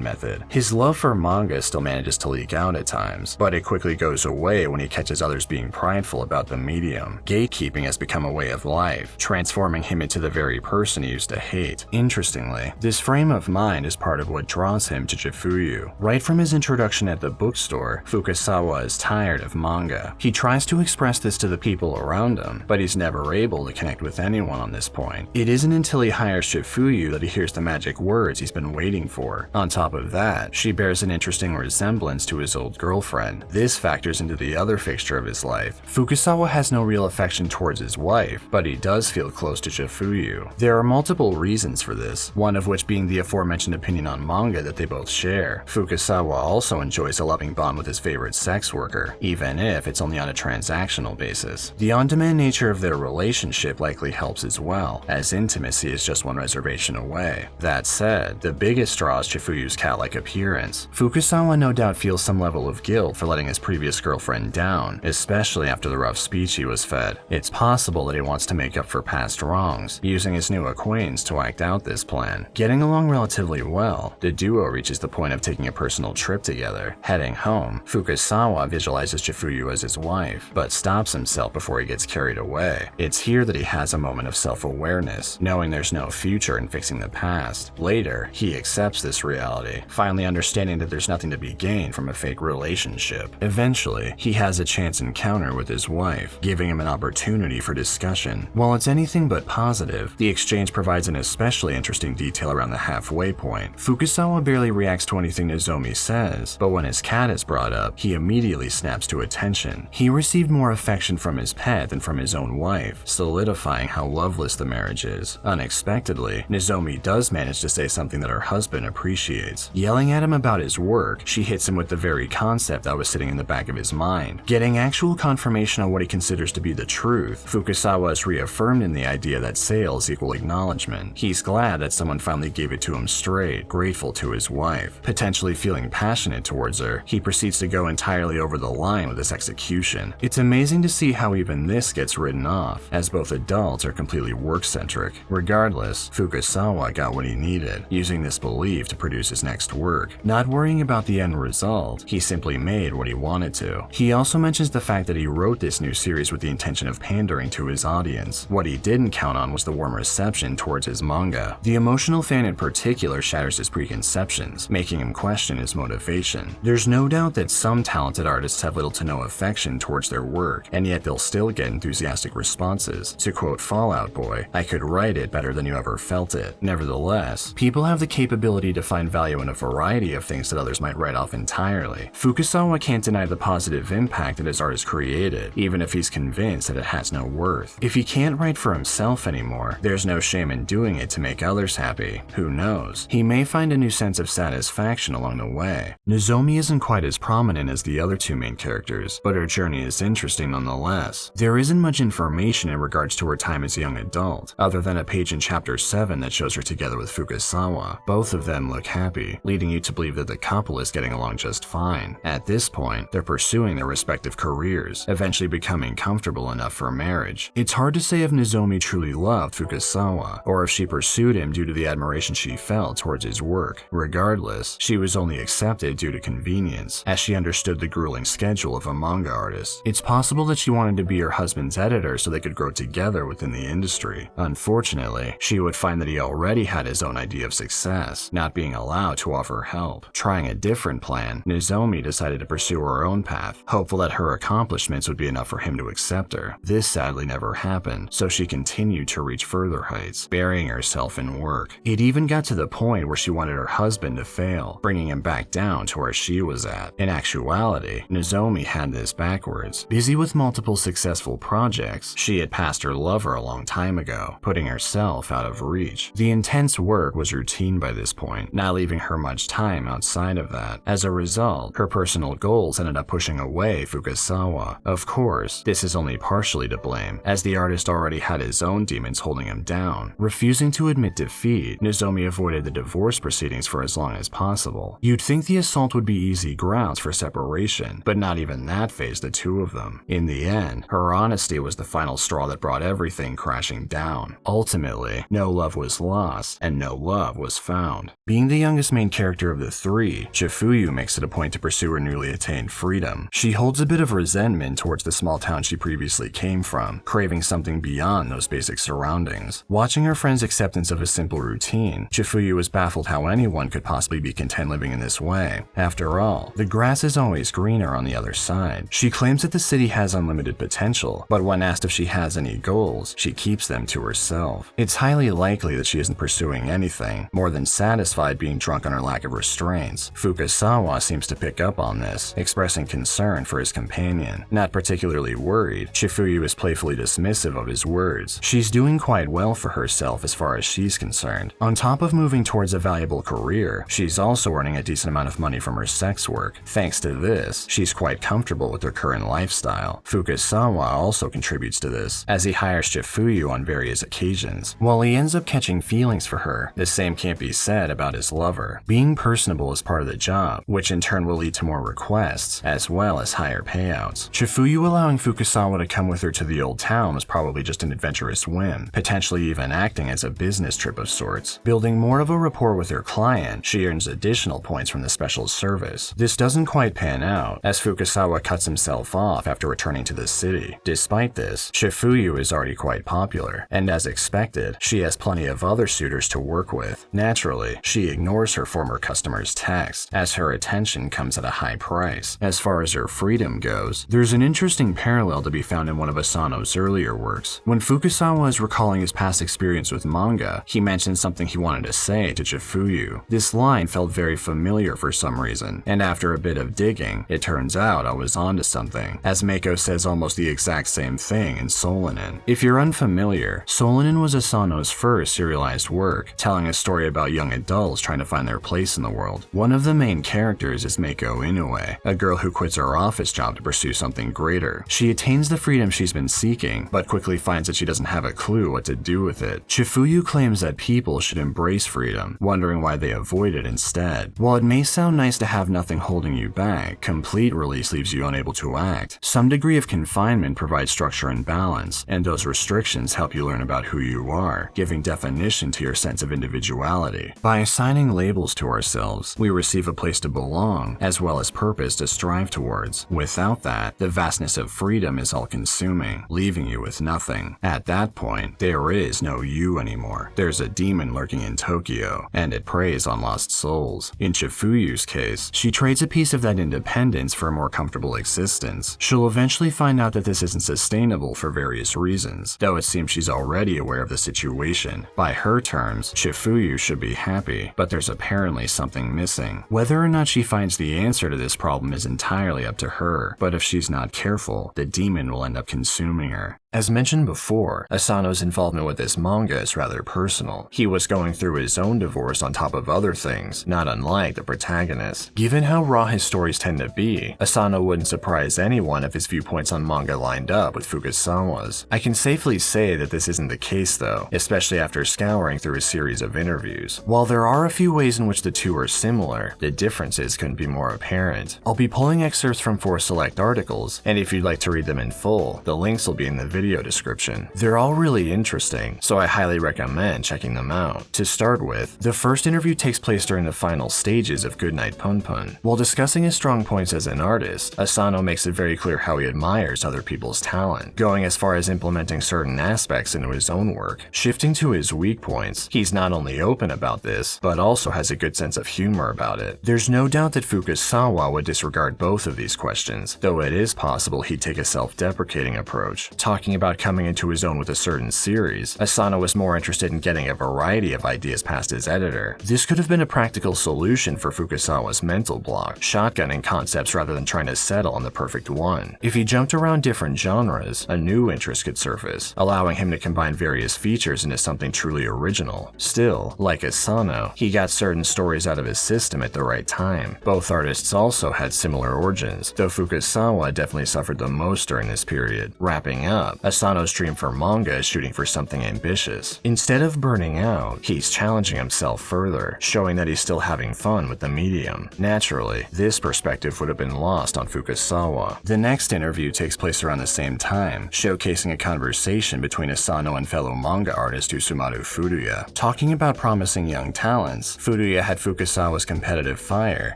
method. His love for manga still manages to leak out at times, but it quickly goes away when he catches others being prideful about the medium. Gatekeeping has become a way of life, transforming him into the very person he used to hate. Interestingly, this frame of mind is part of what draws him to Chifuyu. Right from his introduction at the bookstore, Fukasawa is tired of manga. He tries to express this to the people around him, but he's never able to connect with anyone on this point. It isn't until he hires Chifuyu that he hears the magic words he's been waiting for. On top of that, she bears an interesting resemblance to his old girlfriend. This factors into the other fixture of his life. Fukasawa has no real affection towards his wife, but he does feel close to Chifuyu. There are multiple reasons for this, one of which being the aforementioned opinion on manga that they both share. Fukasawa also enjoys a loving bond with his favorite sex worker, even if it's only on a transactional basis. The on-demand nature of their relationship likely helps as well, as intimacy is just one reservation away. That said, the biggest straw is Chifuyu's cat-like appearance. Fukasawa no doubt feels some level of guilt for letting his previous girlfriend down, especially after the rough speech he was fed. It's possible that he wants to make up for past wrongs, using his new acquaintance to act out this plan. Getting along relatively well, the duo reaches the point of taking a personal trip together. Heading home, Fukasawa visualizes Chifuyu as his wife, but stops himself before he gets carried away. It's here that he has a moment of self-awareness, knowing there's no future in fixing the past. Later, he accepts this reality, finally understanding that there's nothing to be gained from a fake relationship. Eventually, he has a chance encounter with his wife, giving him an opportunity for discussion. While it's anything but positive, the exchange provides an especially interesting detail around the halfway point. Fukasawa barely reacts to anything Nozomi says, but when his cat is brought up, he immediately snaps to attention. He received more affection from his pet than from his own wife, solidifying how loveless the marriage is. Unexpectedly, Nozomi does manage to say something that her husband appreciates. Yelling at him about his work, she hits him with the very concept that was sitting in the back of his mind. Getting actual confirmation on what he considers to be the truth, Fukasawa is reaffirmed in the idea that sales equal acknowledgement. He's glad that someone finally gave it to him straight, grateful to his wife. Potentially feeling passionate towards her, he proceeds to go entirely over the line with his execution. It's amazing to see how even this gets written off, as both adults are completely work-centric. Regardless, Fukasawa got what he needed, using this belief to produce his next work. Not worrying about the end result, he simply made what he wanted to. He also mentions the fact that he wrote this new series with the intention of pandering to his audience. What he didn't count on was the warm reception towards his manga. The emotional fan in particular shatters his preconceptions, making him question his motivation. There's no doubt that some talented artists have little to no affection towards their work, and yet they'll still get enthusiastic responses. To quote Fall Out Boy, "I could write it better than you ever felt it." Nevertheless, people have the capability to find value in a variety of things that others might write off entirely. Fukasawa can't deny the positive impact that his art has created, even if he's convinced that it has no worth. If he can't write for himself anymore, there's no shame in doing it to make others happy. Who knows? He may find a new sense of satisfaction along the way. Nozomi isn't quite as prominent as the other two main characters, but her journey is interesting nonetheless. There isn't much information in regards to her time as a young adult, other than a page in chapter 7 that shows her together with Fukasawa. Both of them look happy, leading you to believe that the couple is getting along just fine. At this point, they're pursuing their respective careers, eventually becoming comfortable enough for marriage. It's hard to say if Nozomi truly loved Fukasawa, or if she pursued him due to the admiration she felt towards his work. Regardless, she was only accepted due to convenience, as she understood the grueling schedule of a manga artist. It's possible that she wanted to be her husband's editor so they could grow together within the industry. Unfortunately, she would find that he already had his own idea of success, not being allowed to offer help. Trying a different plan, Nozomi decided to pursue her own path, hopeful that her accomplishments would be enough for him to accept her. This sadly never happened, so she continued to reach further heights, burying herself in work. It even got to the point where she wanted her husband to fail, bringing him back down to where she was at. In actuality, Nozomi had this backwards. Busy with multiple successful projects, she had passed her lover a long time ago, putting herself out of reach. The intense work was routine by this point, not leaving her much time outside of that. As a result, her personal goals ended up pushing away Fukasawa. Of course, this is only partially to blame, as the artist already had his own demons holding him down. Refusing to admit defeat, Nozomi avoided the divorce proceedings for as long as possible. You'd think the assault would be easy grounds for separation, but not even that fazed the two of them. In the end, her honesty was the final straw that brought everything crashing down. Ultimately, no love was lost, and no love was found. Being the youngest main character of the three, Chifuyu makes it a point to pursue her newly attained freedom. She holds a bit of resentment towards the small town she previously came from, craving something beyond those basic surroundings. Watching her friend's acceptance of a simple routine, Chifuyu was baffled how anyone could possibly be content living in this way. After all, the grass is always greener on the other side. She claims that the city has unlimited potential, but when asked if she has any goals, she keeps them to herself. It's highly likely that she isn't pursuing anything, more than satisfied being drunk on her lack of restraints. Fukasawa seems to pick up on this, expressing concern for his companion. Not particularly worried, Chifuyu is playfully dismissive of his words. She's doing quite well for herself as far as she's concerned. On top of moving towards a valuable career, she's also earning a decent amount of money from her sex work. Thanks to this, she's quite comfortable with her current lifestyle. Fukasawa also contributes to this, as he hires Chifuyu on various occasions. While he ends up catching feelings for her, the same can't be said about his lover. Being personable is part of the job, which in turn will lead to more requests, as well as higher payouts. Chifuyu allowing Fukasawa to come with her to the old town was probably just an adventurous whim, potentially even acting as a business trip of sorts. Building more of a rapport with her client, she earns additional points from the special service. This doesn't quite pan out, as Fukasawa cuts himself off after returning to the city. Despite this, Chifuyu is already quite popular, and as expected, she has plenty of other suitors to work with. Naturally, she ignores her former customers' texts, as her attention comes at a high price. As far as her freedom goes, there's an interesting parallel to be found in one of Asano's earlier works. When Fukasawa is recalling his past experience with manga, he mentioned something he wanted to say to Chifuyu. This line felt very familiar for some reason, and after a bit of digging, it turns out I was onto something, as Mako says almost the exact same thing in Solanin. If you're unfamiliar, Solanin was Asano's first serialized work, telling a story about young adults trying to find their place in the world. One of the main characters is Mako Inoue, a girl who quits her office job to pursue something greater. She attains the freedom she's been seeking, but quickly finds that she doesn't have a clue what to do with it. Chifuyu claims that people should embrace freedom, wondering why they avoid it instead. While it may sound nice to have nothing holding you back, complete release leaves you unable to act. Some degree of confinement provides structure and balance, and those restrictions help you learn about who you are, giving definition to your sense of individuality. By assigning labels to ourselves, we receive a place to belong, as well as purpose to strive towards. Without that, the vastness of freedom is all-consuming, leaving you with nothing. At that point, there is no you anymore. There's a demon lurking in Tokyo, and it preys on lost souls. In Chifuyu's case, she trades a piece of that independence for a more comfortable existence. She'll eventually find out that this isn't sustainable for various reasons, though it seems she's already aware of the situation. By her terms, Chifuyu should be happy, but there's apparently something missing. Whether or not she finds the answer to this problem is entirely up to her, but if she's not careful, the demon will end up consuming her. As mentioned before, Asano's involvement with this manga is rather personal. He was going through his own divorce on top of other things, not unlike the protagonist. Given how raw his stories tend to be, Asano wouldn't surprise anyone if his viewpoints on manga lined up with Fukasawa's. I can safely say that this isn't the case though, especially after scouring through a series of interviews. While there are a few ways in which the two are similar, the differences couldn't be more apparent. I'll be pulling excerpts from 4 select articles, and if you'd like to read them in full, the links will be in the video description. They're all really interesting, so I highly recommend checking them out. To start with, the first interview takes place during the final stages of Goodnight Punpun. While discussing his strong points as an artist, Asano makes it very clear how he admires other people's talent, going as far as implementing certain aspects into his own work. Shifting to his weak points, he's not only open about this, but also has a good sense of humor about it. There's no doubt that Fukasawa would disregard both of these questions, though it is possible he'd take a self-deprecating approach. Talking about coming into his own with a certain series, Asano was more interested in getting a variety of ideas past his editor. This could have been a practical solution for Fukasawa's mental block, shotgunning concepts rather than trying to settle on the perfect one. If he jumped around different genres, a new interest could surface, allowing him to combine various features into something truly original. Still, like Asano, he got certain stories out of his system at the right time. Both artists also had similar origins, though Fukasawa definitely suffered the most during this period. Wrapping up, Asano's dream for manga is shooting for something ambitious. Instead of burning out, he's challenging himself further, showing that he's still having fun with the medium. Naturally, this perspective would have been lost on Fukasawa. The next interview takes place around the same time, showcasing a conversation between Asano and fellow manga artist Usumaru Furuya. Talking about promising young talents, Furuya had Fukasawa's competitive fire,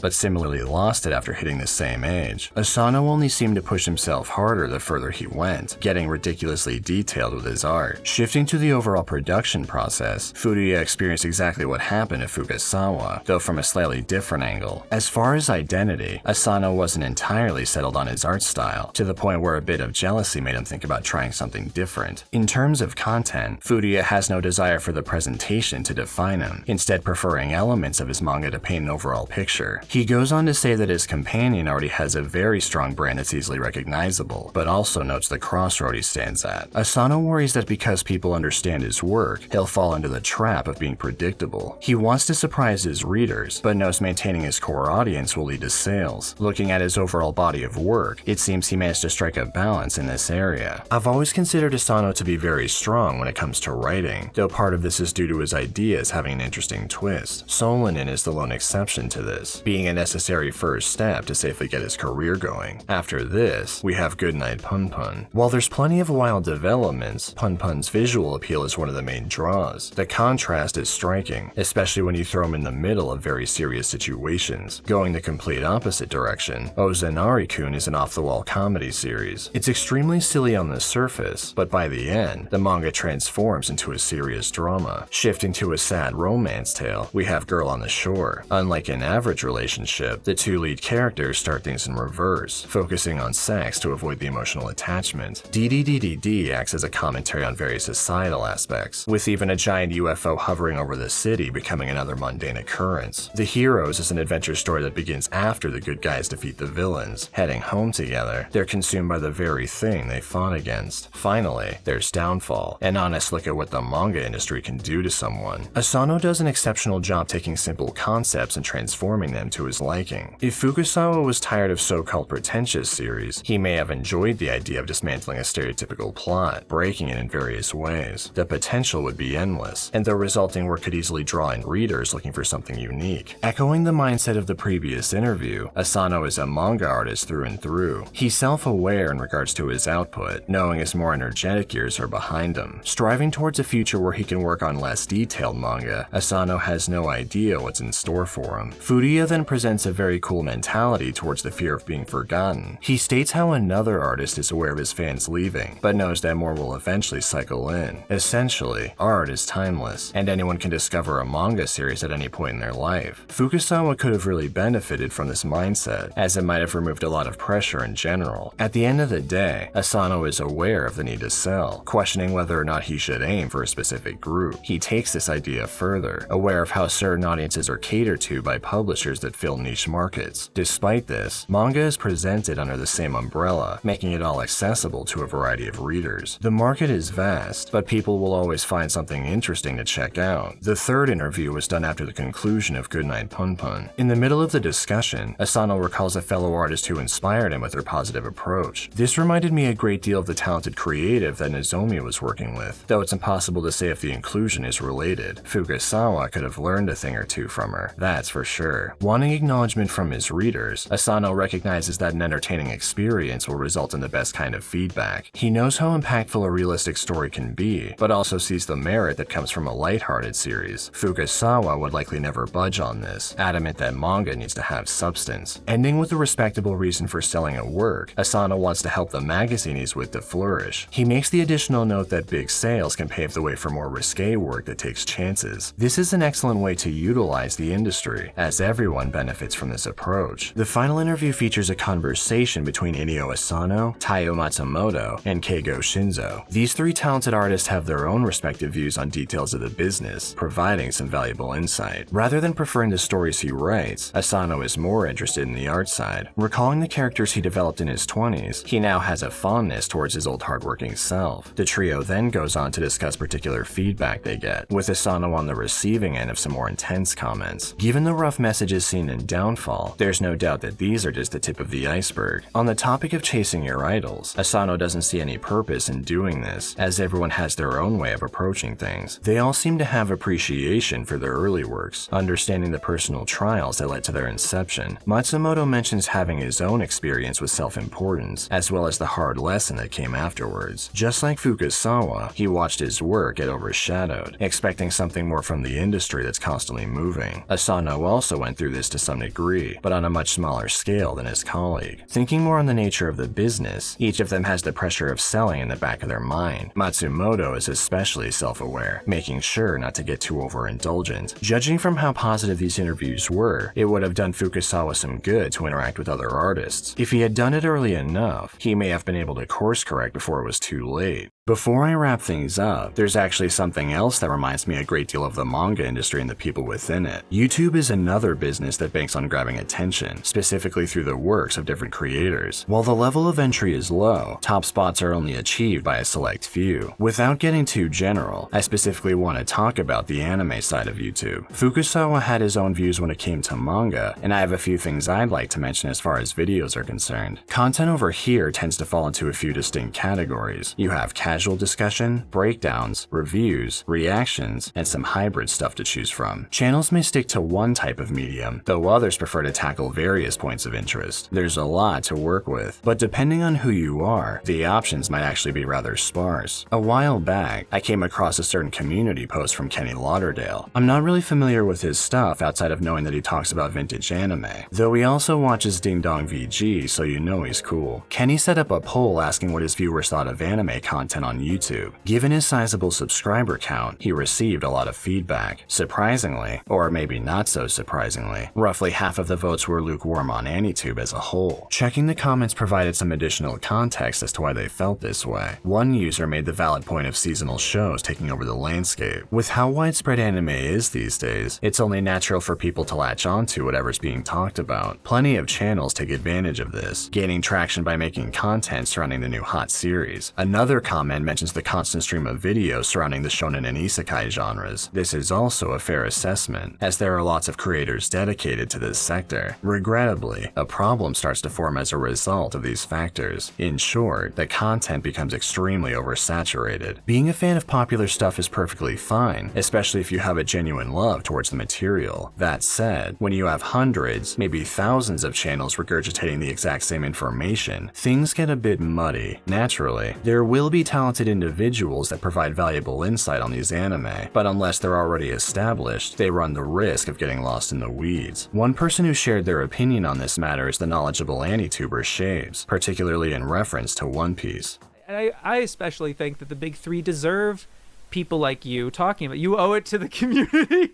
but similarly lost it after hitting the same age. Asano only seemed to push himself harder the further he went, getting ridiculously detailed with his art. Shifting to the overall production process, Furuya experienced exactly what happened to Fukasawa, though from a slightly different angle. As far as identity, Asano wasn't entirely settled on his art style, to the point where a bit of jealousy made him think about trying something different. In terms of content, Furuya has no desire for the presentation to define him, instead preferring elements of his manga to paint an overall picture. He goes on to say that his companion already has a very strong brand that's easily recognizable, but also notes the crossroad he stands at. Asano worries that because people understand his work, he'll fall into the trap of being predictable. He wants to surprise his readers, but knows maintaining his core audience will lead to sales. Looking at his overall body of work, it seems he managed to strike a balance in this area. I've always considered Asano to be very strong when it comes to writing, though part of this is due to his ideas having an interesting twist. Solinen is the lone exception to this, being a necessary first step to safely get his career going. After this, we have Goodnight Punpun. While there's plenty of wild developments, Punpun's visual appeal is one of the main draws. The contrast is striking, especially when you throw him in the middle of very serious situations. Going the complete opposite direction, Ozanari-kun is an off-the-wall comedy series. It's extremely silly on the surface, but by the end, the manga transforms into a serious drama. Shifting to a sad romance tale, we have Girl on the Shore. Unlike an average relationship, the two lead characters start things in reverse, focusing on sex to avoid the emotional attachment. DDDDD acts as a commentary on various societal aspects, with even a giant UFO hovering over the city becoming another mundane occurrence. The Heroes is an adventure story that begins after the good guys defeat the villains. Heading home together, they're consumed by the very thing they fought against. Finally, there's Downfall, an honest look at what the manga industry can do to someone. Asano does an exceptional job taking simple concepts and transforming them to his liking. If Fukasawa was tired of so-called pretentious series, he may have enjoyed the idea of dismantling a stereotypical plot, breaking it in various ways. The potential would be endless, and the resulting work could easily draw in readers looking for something unique. Echoing the mindset of the previous interview, Asano is a manga artist through and through. He's self-aware in regards to his output, knowing his more energetic years are behind him. Striving towards a future where he can work on less detailed manga, Asano has no idea what's in store for him. Furuya then presents a very cool mentality towards the fear of being forgotten. He states how another artist is aware of his fans leaving, but knows that more will eventually cycle in. Essentially, art is timeless, and anyone can discover a manga series at any point in their life. Fukasawa could have really benefited from this mindset, as it might have removed a lot of pressure in general. At the end of the day, Asano is aware of the need to sell, questioning whether or not he should aim for a specific group. He takes this idea further, aware of how certain audiences are catered to by publishers that fill niche markets. Despite this, manga is presented under the same umbrella, making it all accessible to a variety variety of readers. The market is vast, but people will always find something interesting to check out. The third interview was done after the conclusion of Goodnight Punpun. In the middle of the discussion, Asano recalls a fellow artist who inspired him with her positive approach. This reminded me a great deal of the talented creative that Nozomi was working with, though it's impossible to say if the inclusion is related. Fukasawa could have learned a thing or two from her, that's for sure. Wanting acknowledgement from his readers, Asano recognizes that an entertaining experience will result in the best kind of feedback. He knows how impactful a realistic story can be, but also sees the merit that comes from a lighthearted series. Fukasawa would likely never budge on this, adamant that manga needs to have substance. Ending with a respectable reason for selling a work, Asano wants to help the magazine he's with to flourish. He makes the additional note that big sales can pave the way for more risque work that takes chances. This is an excellent way to utilize the industry, as everyone benefits from this approach. The final interview features a conversation between Inio Asano, Taiyo Matsumoto, and Keigo Shinzo. These three talented artists have their own respective views on details of the business, providing some valuable insight. Rather than preferring the stories he writes, Asano is more interested in the art side. Recalling the characters he developed in his 20s, he now has a fondness towards his old hardworking self. The trio then goes on to discuss particular feedback they get, with Asano on the receiving end of some more intense comments. Given the rough messages seen in Downfall, there's no doubt that these are just the tip of the iceberg. On the topic of chasing your idols, Asano doesn't see any purpose in doing this, as everyone has their own way of approaching things. They all seem to have appreciation for their early works, understanding the personal trials that led to their inception. Matsumoto mentions having his own experience with self-importance, as well as the hard lesson that came afterwards. Just like Fukasawa, he watched his work get overshadowed, expecting something more from the industry that's constantly moving. Asano also went through this to some degree, but on a much smaller scale than his colleague. Thinking more on the nature of the business, each of them has the pressure of selling in the back of their mind. Matsumoto is especially self-aware, making sure not to get too overindulgent. Judging from how positive these interviews were, it would have done Fukasawa some good to interact with other artists. If he had done it early enough, he may have been able to course correct before it was too late. Before I wrap things up, there's actually something else that reminds me a great deal of the manga industry and the people within it. YouTube is another business that banks on grabbing attention, specifically through the works of different creators. While the level of entry is low, top spots are only achieved by a select few. Without getting too general, I specifically want to talk about the anime side of YouTube. Fukasawa had his own views when it came to manga, and I have a few things I'd like to mention as far as videos are concerned. Content over here tends to fall into a few distinct categories. You have casual discussion, breakdowns, reviews, reactions, and some hybrid stuff to choose from. Channels may stick to one type of medium, though others prefer to tackle various points of interest. There's a lot to work with, but depending on who you are, the options might actually be rather sparse. A while back, I came across a certain community post from Kenny Lauderdale. I'm not really familiar with his stuff outside of knowing that he talks about vintage anime, though he also watches Ding Dong VG, so you know he's cool. Kenny set up a poll asking what his viewers thought of anime content on YouTube. Given his sizable subscriber count, he received a lot of feedback. Surprisingly, or maybe not so surprisingly, roughly half of the votes were lukewarm on AniTube as a whole. Checking the comments provided some additional context as to why they felt this way. One user made the valid point of seasonal shows taking over the landscape. With how widespread anime is these days, it's only natural for people to latch onto whatever's being talked about. Plenty of channels take advantage of this, gaining traction by making content surrounding the new hot series. Another comment mentions the constant stream of videos surrounding the shonen and isekai genres. This is also a fair assessment, as there are lots of creators dedicated to this sector. Regrettably, a problem starts to form as a result of these factors. In short, the content becomes extremely oversaturated. Being a fan of popular stuff is perfectly fine, especially if you have a genuine love towards the material. That said, when you have hundreds, maybe thousands of channels regurgitating the exact same information, things get a bit muddy. Naturally, there will be talented individuals that provide valuable insight on these anime, but unless they're already established, they run the risk of getting lost in the weeds. One person who shared their opinion on this matter is the knowledgeable AniTuber Shaves, particularly in reference to One Piece. And I especially think that the big three deserve people like you talking about. You owe it to the community.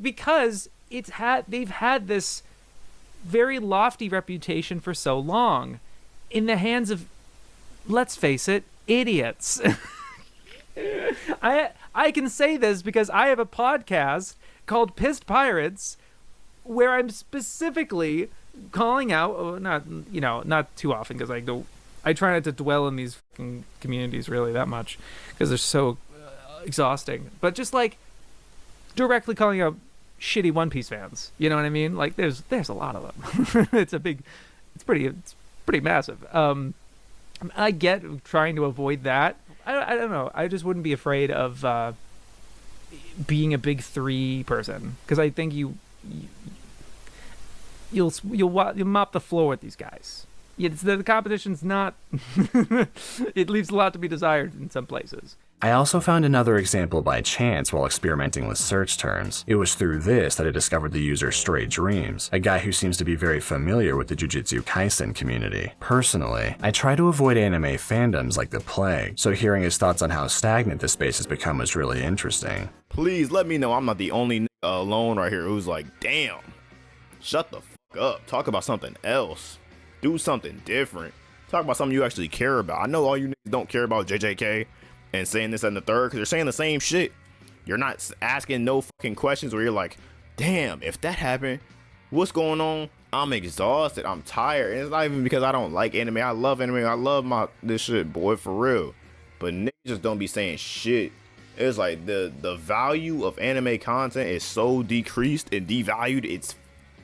Because they've had this very lofty reputation for so long in the hands of, let's face it, idiots. I can say this because I have a podcast called Pissed Pirates where I'm specifically calling out, not too often, because I try not to dwell in these fucking communities really that much because they're so exhausting. But just like directly calling out shitty One Piece fans, you know what I mean? Like there's a lot of them. it's pretty massive. I get trying to avoid that. I don't know. I just wouldn't be afraid of being a big three person, because I think you'll mop the floor with these guys. The competition's not. It leaves a lot to be desired in some places. I also found another example by chance while experimenting with search terms. It was through this that I discovered the user Stray Dreams, a guy who seems to be very familiar with the Jujutsu Kaisen community. Personally, I try to avoid anime fandoms like the plague, so hearing his thoughts on how stagnant the space has become was really interesting. Please let me know I'm not the only alone right here who's like, damn, shut the fuck up. Talk about something else. Do something different. Talk about something you actually care about. I know all you niggas don't care about JJK and saying this and the third, because you're saying the same shit. You're not asking no fucking questions where you're like, damn, if that happened, what's going on? I'm exhausted. I'm tired. And it's not even because I don't like anime. I love anime. I love this shit, boy, for real. But niggas just don't be saying shit. It's like the value of anime content is so decreased and devalued.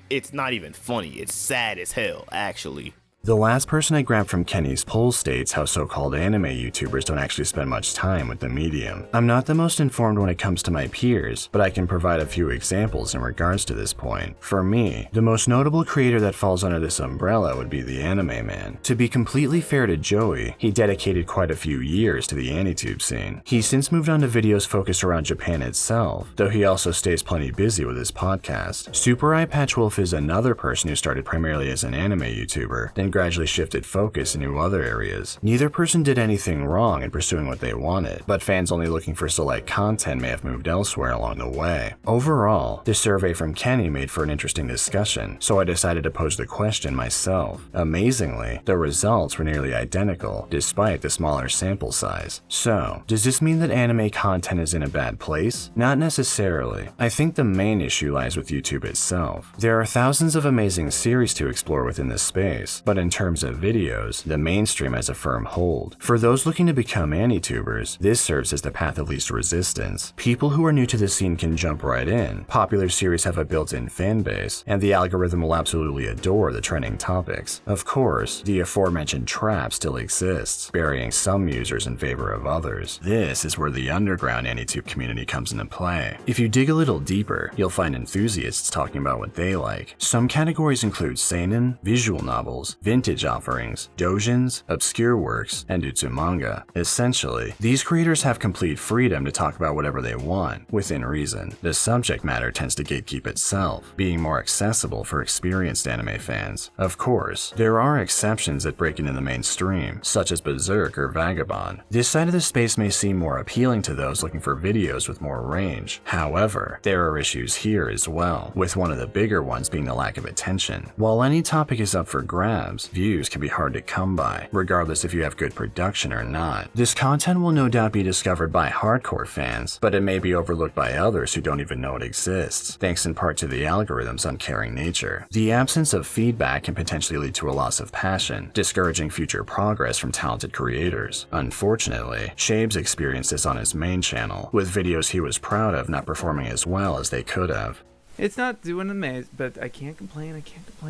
It's not even funny. It's sad as hell, actually. The last person I grabbed from Kenny's poll states how so-called anime YouTubers don't actually spend much time with the medium. I'm not the most informed when it comes to my peers, but I can provide a few examples in regards to this point. For me, the most notable creator that falls under this umbrella would be the Anime Man. To be completely fair to Joey, he dedicated quite a few years to the AniTube scene. He's since moved on to videos focused around Japan itself, though he also stays plenty busy with his podcast. Super Eye Patch Wolf is another person who started primarily as an anime YouTuber, then gradually shifted focus into other areas. Neither person did anything wrong in pursuing what they wanted, but fans only looking for select content may have moved elsewhere along the way. Overall, this survey from Kenny made for an interesting discussion, so I decided to pose the question myself. Amazingly, the results were nearly identical, despite the smaller sample size. So, does this mean that anime content is in a bad place? Not necessarily. I think the main issue lies with YouTube itself. There are thousands of amazing series to explore within this space, but in terms of videos, the mainstream has a firm hold. For those looking to become AniTubers, this serves as the path of least resistance. People who are new to the scene can jump right in, popular series have a built-in fan base, and the algorithm will absolutely adore the trending topics. Of course, the aforementioned trap still exists, burying some users in favor of others. This is where the underground AniTube community comes into play. If you dig a little deeper, you'll find enthusiasts talking about what they like. Some categories include seinen, visual novels, vintage offerings, doujins, obscure works, and manga. Essentially, these creators have complete freedom to talk about whatever they want, within reason. The subject matter tends to gatekeep itself, being more accessible for experienced anime fans. Of course, there are exceptions that break into the mainstream, such as Berserk or Vagabond. This side of the space may seem more appealing to those looking for videos with more range. However, there are issues here as well, with one of the bigger ones being the lack of attention. While any topic is up for grabs, views can be hard to come by, regardless if you have good production or not. This content will no doubt be discovered by hardcore fans, but it may be overlooked by others who don't even know it exists, thanks in part to the algorithm's uncaring nature. The absence of feedback can potentially lead to a loss of passion, discouraging future progress from talented creators. Unfortunately, Shabes experienced this on his main channel, with videos he was proud of not performing as well as they could have. It's not doing amazing, but I can't complain.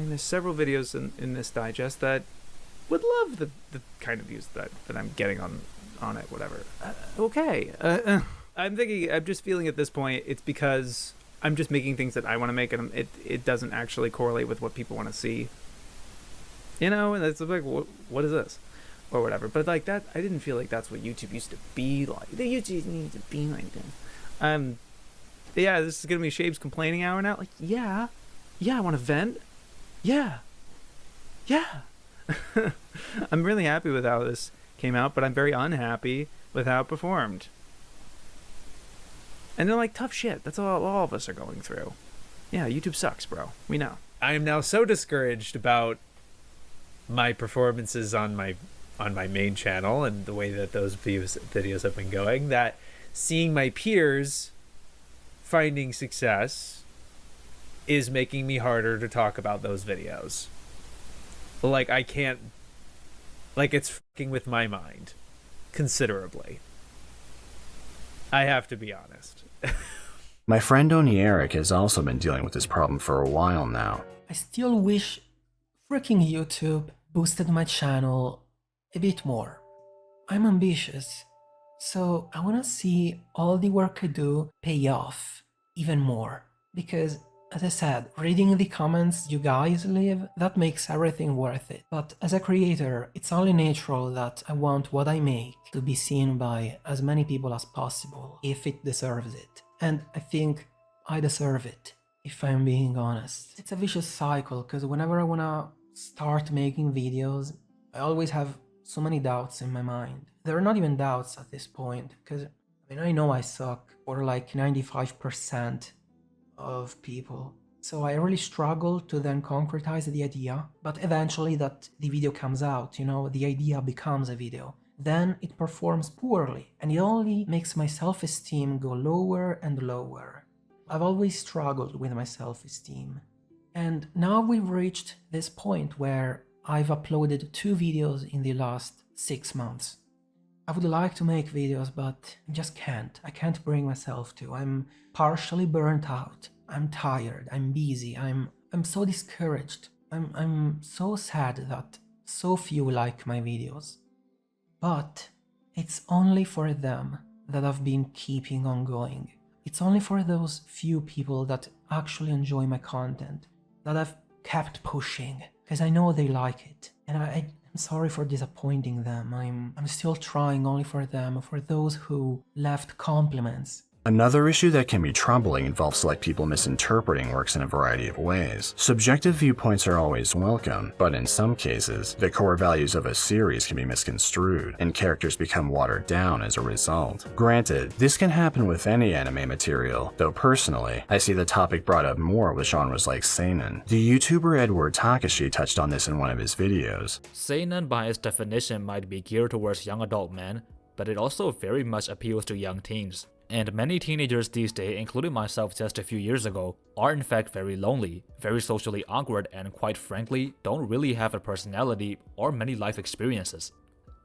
There's several videos in this digest that would love the kind of views that I'm getting on it, whatever. Okay. I'm just feeling at this point, it's because I'm just making things that I want to make, and it doesn't actually correlate with what people want to see. You know, and it's like, what is this? Or whatever. But like that, I didn't feel like that's what YouTube used to be like. The YouTube needs to be like this. Yeah, this is gonna be Shabe's complaining hour now. Like, yeah, I want to vent. Yeah. I'm really happy with how this came out, but I'm very unhappy with how it performed. And they're like, tough shit. That's all of us are going through. Yeah, YouTube sucks, bro. We know. I am now so discouraged about my performances on my main channel and the way that those videos have been going, that seeing my peers finding success is making me harder to talk about those videos. Like, I can't... Like, it's fucking with my mind. Considerably. I have to be honest. My friend Oni Eric has also been dealing with this problem for a while now. I still wish freaking YouTube boosted my channel a bit more. I'm ambitious, so I wanna see all the work I do pay off even more. Because, as I said, reading the comments you guys leave, that makes everything worth it. But as a creator, it's only natural that I want what I make to be seen by as many people as possible, if it deserves it. And I think I deserve it, if I'm being honest. It's a vicious cycle, because whenever I wanna start making videos, I always have so many doubts in my mind. There are not even doubts at this point, because I know I suck, or like 95% of people. So I really struggle to then concretize the idea, but eventually that the video comes out, the idea becomes a video. Then it performs poorly, and it only makes my self-esteem go lower and lower. I've always struggled with my self-esteem. And now we've reached this point where I've uploaded 2 videos in the last 6 months. I would like to make videos, but I just can't. I can't bring myself to. I'm partially burnt out. I'm tired. I'm busy. I'm so discouraged. I'm so sad that so few like my videos. But it's only for them that I've been keeping on going. It's only for those few people that actually enjoy my content that I've kept pushing, because I know they like it. And I'm sorry for disappointing them. I'm still trying only for them, for those who left compliments. Another issue that can be troubling involves select people misinterpreting works in a variety of ways. Subjective viewpoints are always welcome, but in some cases, the core values of a series can be misconstrued, and characters become watered down as a result. Granted, this can happen with any anime material, though personally, I see the topic brought up more with genres like seinen. The YouTuber Edward Takashi touched on this in one of his videos. Seinen by its definition might be geared towards young adult men, but it also very much appeals to young teens. And many teenagers these days, including myself just a few years ago, are in fact very lonely, very socially awkward, and quite frankly, don't really have a personality or many life experiences.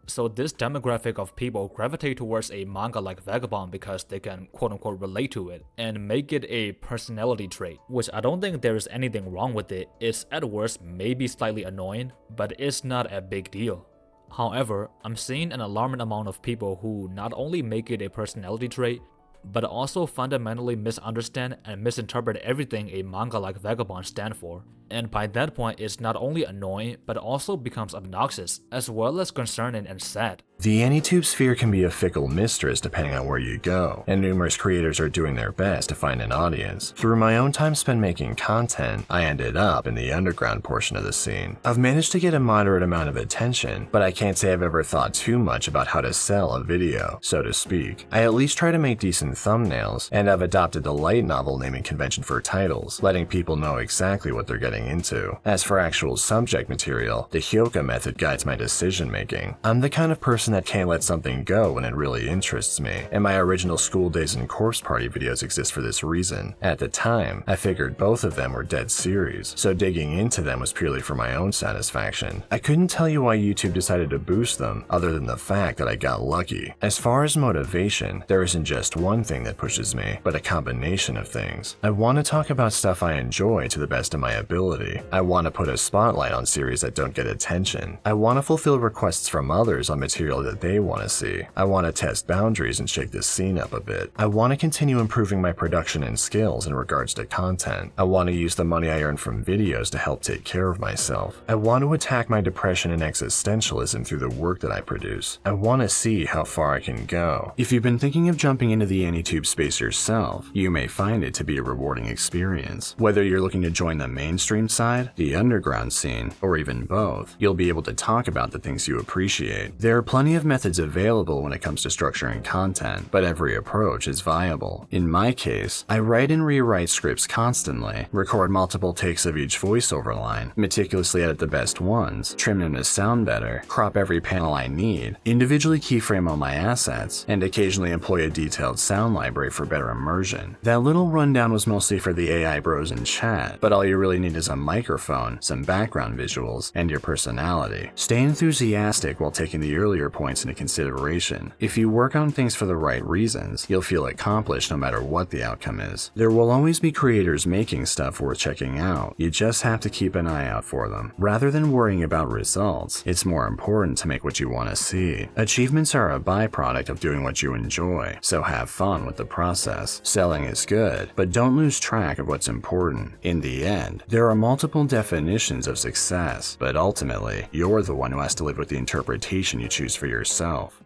So this demographic of people gravitate towards a manga like Vagabond because they can quote-unquote relate to it and make it a personality trait, which I don't think there is anything wrong with it. It's at worst maybe slightly annoying, but it's not a big deal. However, I'm seeing an alarming amount of people who not only make it a personality trait, but also fundamentally misunderstand and misinterpret everything a manga like Vagabond stands for. And by that point, it's not only annoying, but also becomes obnoxious, as well as concerning and sad. The AniTube sphere can be a fickle mistress depending on where you go, and numerous creators are doing their best to find an audience. Through my own time spent making content, I ended up in the underground portion of the scene. I've managed to get a moderate amount of attention, but I can't say I've ever thought too much about how to sell a video, so to speak. I at least try to make decent thumbnails, and I've adopted the light novel naming convention for titles, letting people know exactly what they're getting into. As for actual subject material, the Hyoka method guides my decision making. I'm the kind of person that can't let something go when it really interests me, and my original School Days and Corpse Party videos exist for this reason. At the time, I figured both of them were dead series, so digging into them was purely for my own satisfaction. I couldn't tell you why YouTube decided to boost them, other than the fact that I got lucky. As far as motivation, there isn't just one thing that pushes me, but a combination of things. I want to talk about stuff I enjoy to the best of my ability. I want to put a spotlight on series that don't get attention. I want to fulfill requests from others on material that they want to see. I want to test boundaries and shake the scene up a bit. I want to continue improving my production and skills in regards to content. I want to use the money I earn from videos to help take care of myself. I want to attack my depression and existentialism through the work that I produce. I want to see how far I can go. If you've been thinking of jumping into the AniTube space yourself, you may find it to be a rewarding experience. Whether you're looking to join the mainstream side, the underground scene, or even both, you'll be able to talk about the things you appreciate. There are plenty plenty of methods available when it comes to structuring content, but every approach is viable. In my case, I write and rewrite scripts constantly, record multiple takes of each voiceover line, meticulously edit the best ones, trim them to sound better, crop every panel I need, individually keyframe all my assets, and occasionally employ a detailed sound library for better immersion. That little rundown was mostly for the AI bros in chat, but all you really need is a microphone, some background visuals, and your personality. Stay enthusiastic while taking the earlier points into consideration. If you work on things for the right reasons, you'll feel accomplished no matter what the outcome is. There will always be creators making stuff worth checking out. You just have to keep an eye out for them. Rather than worrying about results, it's more important to make what you want to see. Achievements are a byproduct of doing what you enjoy, so have fun with the process. Selling is good, but don't lose track of what's important. In the end, there are multiple definitions of success, but ultimately, you're the one who has to live with the interpretation you choose for yourself.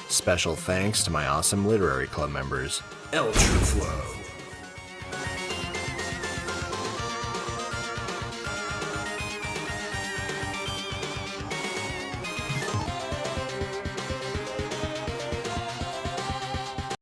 Special thanks to my awesome literary club members, Ultra Flow,